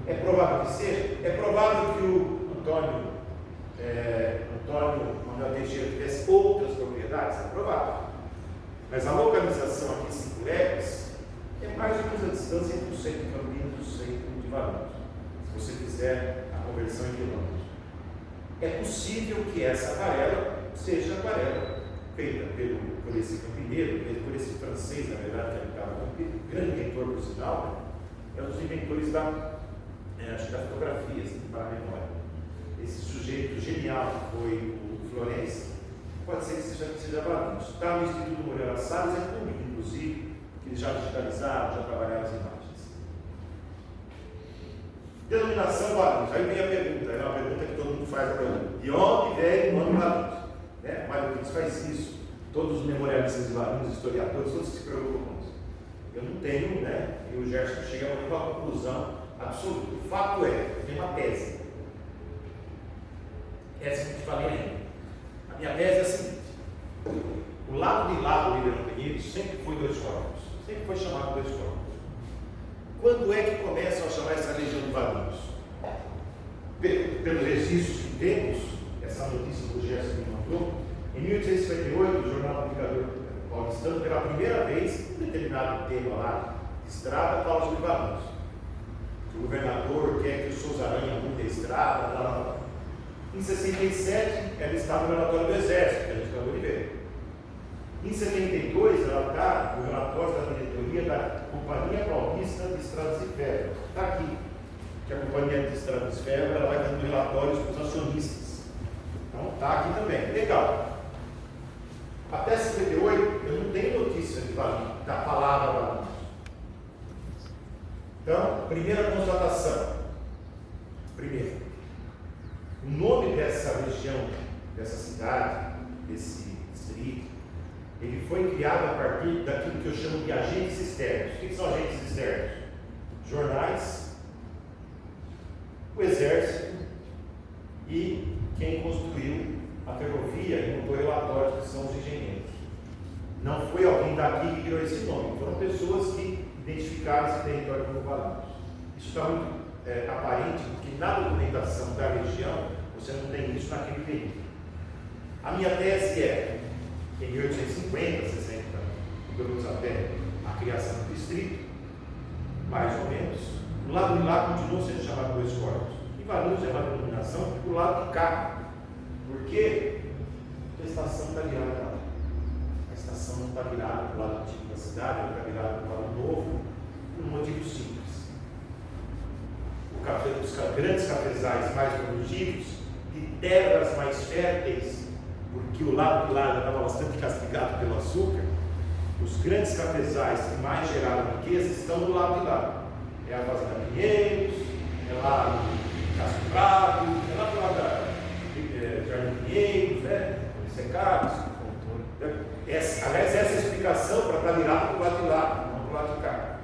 [SPEAKER 1] É provável que seja? É provável que o Antônio Manuel Teixeira tivesse outras propriedades? É provável. Mas a localização aqui em 5 léguas é mais ou menos a distância entre o centro de Campinas e o centro de Valinhos, se você fizer a conversão em quilômetros. É possível que essa aquarela seja aquarela feita por esse campineiro, por esse francês, na verdade, que habitava Campinas, grande inventor por sinal, né? É um dos inventores da fotografia, assim, para a memória. Esse sujeito genial que foi o Florense, pode ser que seja Valinhos. Está no Instituto Moreira Salles, é público, inclusive, que eles já digitalizaram, já trabalharam as imagens. Denominação Valinhos. Aí vem a pergunta, é uma pergunta que todo mundo faz a pergunta. De onde vem o nome Valinhos? Né? Mário Pires faz isso. Todos os memorialistas de Valinhos, historiadores, todos se preocupam com isso. Eu não tenho, né? E o Gerson chega a uma conclusão absoluta. O fato é, tem uma tese. Essa que eu te falei ainda. A minha tese é a seguinte: o lado de lá do Ribeirão Pinheiros sempre foi Dois Córregos, sempre foi chamado Dois Córregos. Quando é que começam a chamar essa região de Valinhos? Pelos registros que temos, essa notícia que o Gerson me mandou, em 1858, o jornal Publicador Paulistano, pela primeira vez, um determinado tema lá, estrada, fala sobre Valinhos. O governador quer que o Souza Aranha mude a estrada, blá blá blá. Em 67, ela estava no relatório do Exército, que a gente acabou de ver. Em 72, ela está no relatório da diretoria da Companhia Paulista de Estradas de Ferro. Está aqui, que a Companhia de Estradas de Ferro ela vai dando relatórios para os acionistas. Então, está aqui também. Legal. Até 58, eu não tenho notícia da palavra Valinhos. Então, primeira constatação. Primeiro, o nome dessa região, dessa cidade, desse distrito, ele foi criado a partir daquilo que eu chamo de agentes externos. O que são agentes externos? Jornais, o exército e quem construiu a ferrovia e montou relatórios, que são os engenheiros. Não foi alguém daqui que criou esse nome, foram pessoas que identificaram esse território como Valinhos. Isso está muito aparente, porque na documentação da região você não tem isso naquele período. A minha tese é que em 1850, 60, durante até a criação do distrito, mais ou menos, do lado de lá continuou sendo chamado Dois Corpos. E Valinhos é uma denominação do lado de cá. Por quê? Porque a estação está virada lá. A estação não está virada para o lado antigo da cidade, ela está virada para o lado novo, por um motivo simples. Os grandes cafezais mais produtivos, de terras mais férteis, porque o lado de lá estava bastante castigado pelo açúcar, os grandes cafezais que mais geraram riqueza estão do lado de lá. É a Fazenda Pinheiros, é lá no Castro Prado, é lá do lado da Jardim Pinheiros, né? Secados. Aliás, essa é a explicação para estar virado para o lado de lá, não para o lado de cá.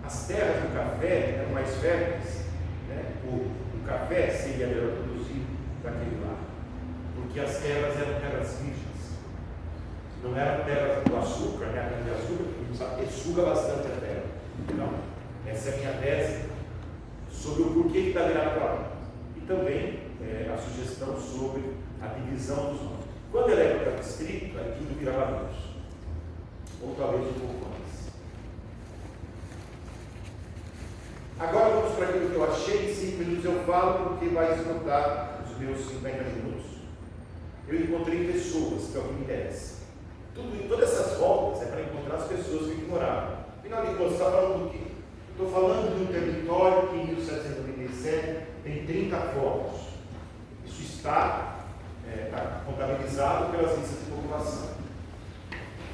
[SPEAKER 1] As terras do café eram mais férteis, né? O café seria melhor produzido daquele lado, porque as terras eram terras virgens, não eram terras do açúcar, né? A cana de açúcar, que suga bastante a terra. Então, essa é a minha tese sobre o porquê que está virado para lá. E também a sugestão sobre a divisão dos nomes. Quando ela é para distrito, é tudo vira Valinhos, ou talvez um pouco mais. Agora vamos para aquilo que eu achei. Em 5 minutos eu falo, porque vai esgotar os meus 50 minutos. Eu encontrei pessoas, que é o que me interessa. Todas essas voltas é para encontrar as pessoas que moravam. Afinal de contas, está falando do quê? Estou falando de um território que em 1797 tem 30 focos. Isso está contabilizado pelas listas de população.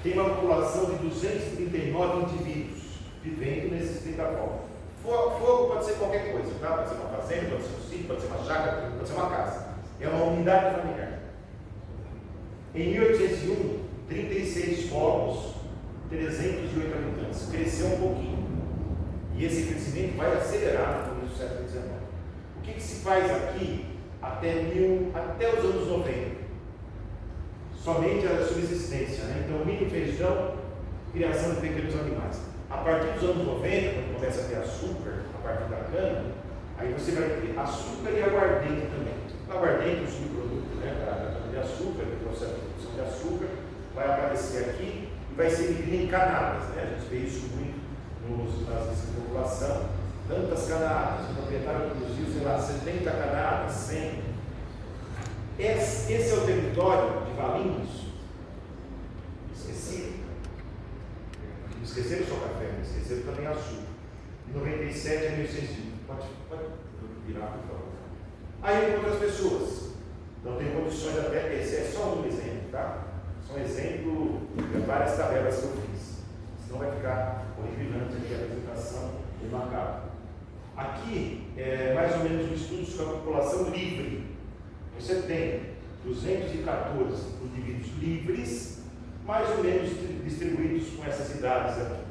[SPEAKER 1] Tem uma população de 239 indivíduos vivendo nesses 30 focos. Fogo pode ser qualquer coisa, tá? Pode ser uma fazenda, pode ser um sítio, pode ser uma chácara, pode ser uma casa. É uma unidade familiar. Em 1801, 36 focos, 308 habitantes. Cresceu um pouquinho. E esse crescimento vai acelerar no começo do século XIX. O que se faz aqui até os anos 90? Somente a subsistência, né? Então, milho, feijão, criação de pequenos animais. A partir dos anos 90, quando começa a ter açúcar, a partir da cana, aí você vai ter açúcar e aguardente também. O aguardente é um subproduto, né, de açúcar, do processo de produção de açúcar, vai aparecer aqui e vai ser dividido em canadas, né? A gente vê isso muito nas listas de população. Tantas canadas, o proprietário produziu, sei lá, 70 canadas, 100. Esse é o território de Valinhos. Esqueci. Esqueceram só café, esqueceram também açúcar. De 97 a 1801. Pode virar, por favor. Aí tem outras pessoas. Não tem condições até. Esse é só um exemplo, tá? Só um exemplo de várias tabelas que eu fiz. Senão vai ficar horripilante aqui a apresentação e macabra. Aqui é mais ou menos um estudo sobre a população livre. Você tem 214 indivíduos livres, mais ou menos distribuídos com essas idades aqui.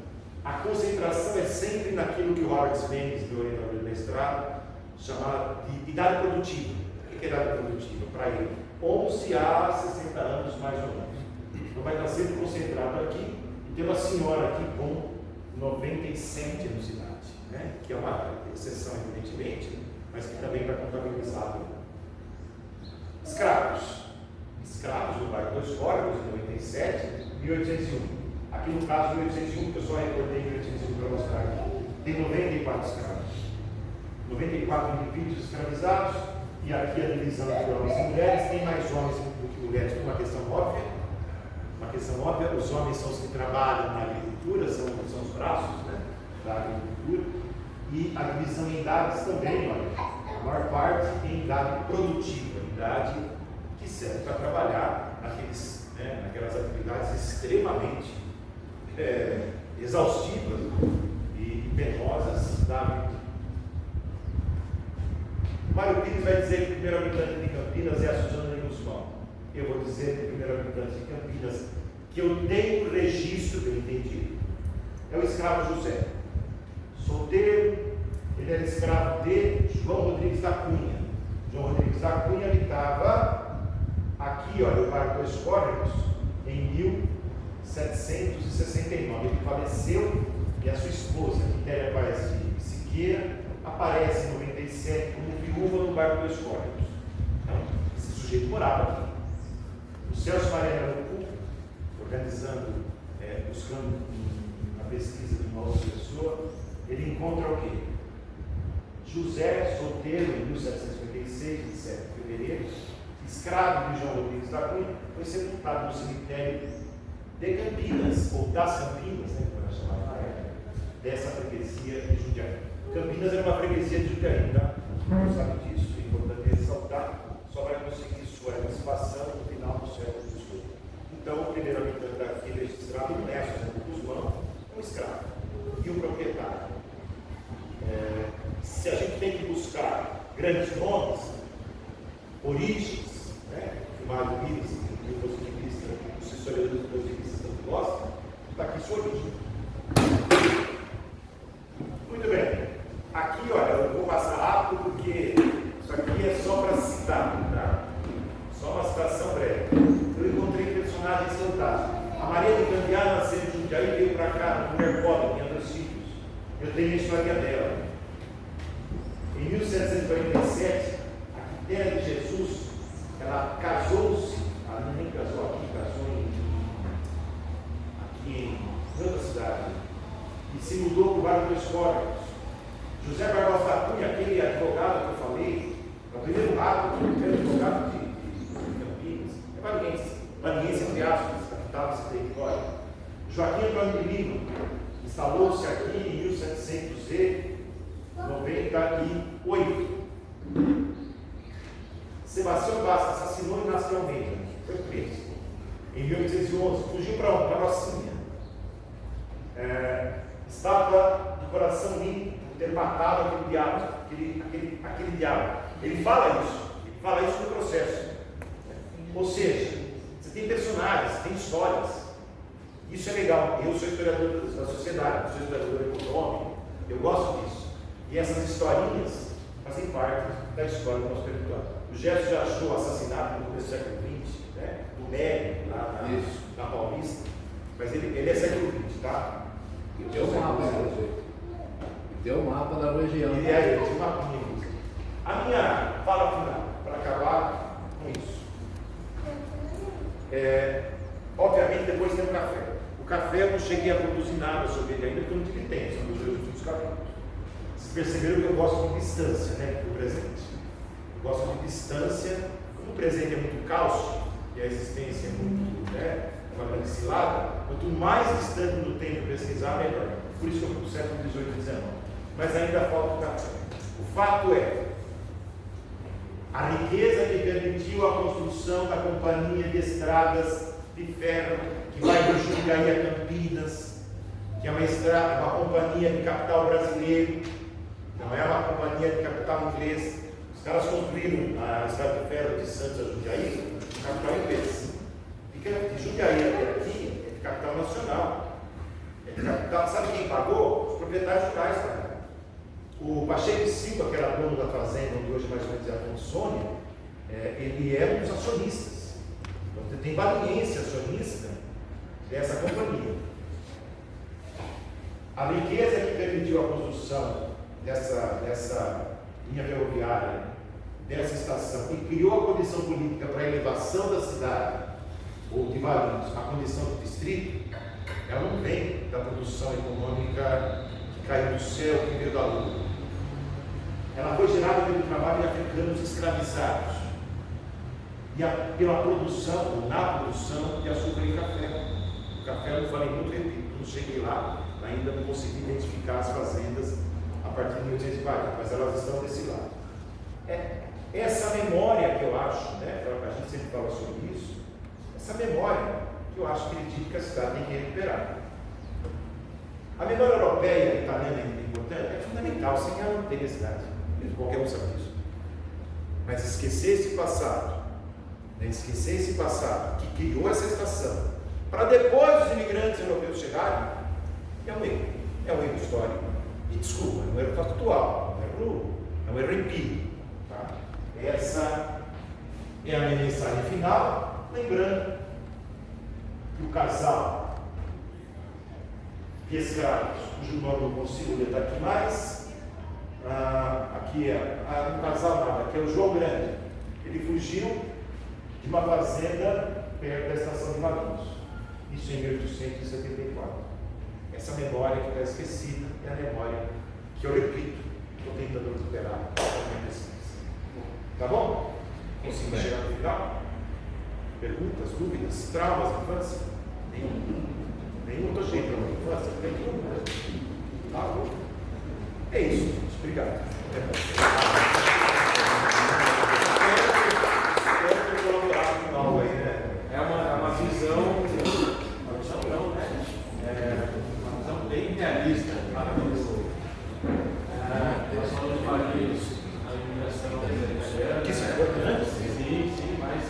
[SPEAKER 1] A concentração é sempre naquilo que o Howard Mendes, meu orientador de mestrado, chamava de idade produtiva. O que é idade produtiva? Para ele, 11 a 60 anos mais ou menos. Então vai estar sempre concentrado aqui. E tem uma senhora aqui com 97 anos de idade, né? Que é uma exceção, evidentemente, mas que também está contabilizado. Escravos no bairro Dois Corpos, em 97, 1801. Aqui no caso, 1801, que eu só recordei 1801 para mostrar aqui, tem 94 escravos. 94 indivíduos escravizados, e aqui a divisão de homens e mulheres, tem mais homens do que mulheres, por uma questão óbvia, uma questão óbvia, os homens são os que trabalham na agricultura, são os braços, né, da agricultura, e a divisão em idades também, olha, a maior parte em idade produtiva, idade que serve para trabalhar naquelas atividades extremamente exaustivas e penosas da agricultura. O Mário Pires vai dizer que o primeiro habitante de Campinas é a Suzana de Guzmão. Eu vou dizer que o primeiro habitante de Campinas, que eu tenho registro, que eu entendi, é o escravo José. Solteiro, ele era escravo de João Rodrigues da Cunha. João Rodrigues da Cunha habitava aqui, olha, o bairro Dois Córregos, em 1769. Ele faleceu e a sua esposa, Quitéria Paes de Siqueira, aparece em 97 como viúva no bairro Dois Córregos. Então, esse sujeito morava aqui. O Celso Maria Araújo, organizando, buscando a pesquisa de uma outra pessoa, ele encontra o quê? José, solteiro, em 1756, 27 de fevereiro, escravo de João Rodrigues da Cunha, foi sepultado no cemitério de Campinas, ou das Campinas, né, como era chamado na época, dessa freguesia de Jundiaí. Campinas era uma freguesia de Jundiaí, tá? Não sabe disso, é importante ressaltar, só vai conseguir sua emancipação no final do século XVIII. Então, o primeiro habitante daqui registrado, o Néstor Guzmão, é um escravo, e o proprietário. Se a gente tem que buscar grandes nomes, origens, né, que o Mário Pires, que o positivista, os historiadores positivistas tanto gostam, está aqui sua origem. Muito bem. Aqui, olha, eu vou passar rápido porque isso aqui é só para citar, tá? Só uma citação breve. Eu encontrei personagens fantásticos. A Maria de Cambiá nasceu em Jundiaí e veio para cá, uma mulher pobre, tinha 2 filhos. Eu tenho a história dela. Em 1747, a Quitéria de Jesus, ela casou-se, ela nem casou aqui, casou aqui em outra cidade, e se mudou para o bairro Dois Córregos. José Barbosa da Cunha, aquele advogado que eu falei, é o primeiro advogado de Campinas, é valiense entre aspas, capital desse território. Joaquim Antônio de Lima instalou-se aqui em 1798. Sebastião Bastos assassinou e nasceu Almeida, foi preso. Em 1811, fugiu para onde? Para Rocinha. Estava de coração limpo por ter matado aquele diabo, aquele diabo. Ele fala isso no processo. Ou seja, você tem personagens, tem histórias. Isso é legal. Eu sou historiador da sociedade, sou historiador econômico, eu gosto disso. E essas historinhas fazem parte da história do nosso território. O Gerson já achou o assassinato no começo do século XX, né? Do Nery, lá na Paulista, mas ele é século XX, tá?
[SPEAKER 5] Deu um mapa, deu um mapa da região.
[SPEAKER 1] Ele é de uma pinha. A minha fala final, para acabar com isso. Obviamente, depois tem o café. O café eu não cheguei a produzir nada sobre ele ainda, porque eu não tive tempo, são os 2 últimos capítulos. Vocês perceberam que eu gosto de distância, né, do presente. Eu gosto de distância, como o presente é muito cálcio, e a existência é muito, uma grande cilada, quanto mais distante do tempo pesquisar, melhor. Por isso que eu fui do século XVIII e XIX. Mas ainda falta o café. O fato é, a riqueza que permitiu a construção da Companhia de Estradas de Ferro, que vai do Jundiaí a Campinas, que é uma companhia de capital brasileiro, não é uma companhia de capital inglês. Os caras construíram a estrada de ferro de Santos a Jundiaí, capital inglês. Fica de Jundiaí até aqui, é de capital nacional. É de capital, sabe quem pagou? Os proprietários rurais pagaram. O Pacheco Silva, que era dono da fazenda, onde hoje mais ou menos é a Consônia, ele é um dos acionistas. Então tem valiência acionista dessa companhia. A riqueza que permitiu a construção dessa linha ferroviária, dessa estação, e criou a condição política para a elevação da cidade, ou de Valinhos, a condição do distrito, ela não vem da produção econômica que caiu do céu, que veio da lua. Ela foi gerada pelo trabalho de africanos escravizados. E pela produção, ou na produção de açúcar e café. O café, eu não falei muito, repito, não cheguei lá, ainda não consegui identificar as fazendas a partir de 1840, mas elas estão desse lado. Essa memória que eu acho, né, a gente sempre fala sobre isso, essa memória que eu acho que ele diz que a cidade tem que recuperar. A memória europeia e italiana é importante, é fundamental, sem ela não tem necessidade, qualquer um sabe disso. Mas esquecer esse passado, né, esquecer esse passado que criou essa estação, para depois os imigrantes europeus chegarem, é um erro histórico. E desculpa, é um erro factual, é um erro empírico. Tá? Essa é a minha mensagem final, lembrando que o casal de escravos, cujo nome eu não consigo ler aqui mais, aqui um casal nada, aqui é o João Grande. Ele fugiu de uma fazenda perto da estação de Valinhos, isso em 1874. Essa memória que está esquecida é a memória que eu repito, estou tentando recuperar a minha pesquisa. Tá bom? Conseguimos chegar no final? Perguntas, dúvidas, traumas da infância? Nenhum estou cheio de trauma da infância? Nenhum. Tá bom? É isso, gente. Obrigado. Espero ter colaborado com algo aí, né?
[SPEAKER 2] É uma visão não, né? Uma visão bem realista nós falamos de Valinhos, a iluminação da
[SPEAKER 1] Que isso é importante?
[SPEAKER 2] sim, mas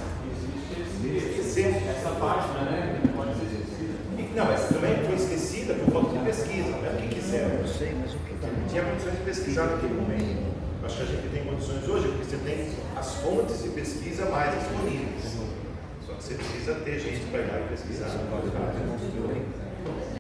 [SPEAKER 2] existe
[SPEAKER 1] Esquecemos.
[SPEAKER 2] essa página, né? Que pode ser esquecida.
[SPEAKER 1] Não, mas também foi esquecida por falta de pesquisa, né? Quem quiser.
[SPEAKER 5] Eu sei, mas o que está
[SPEAKER 1] Não tinha condições de pesquisar naquele momento. Acho que a gente tem condições hoje, porque você tem as fontes de pesquisa mais disponíveis. Só que você precisa ter gente para ir lá e pesquisar.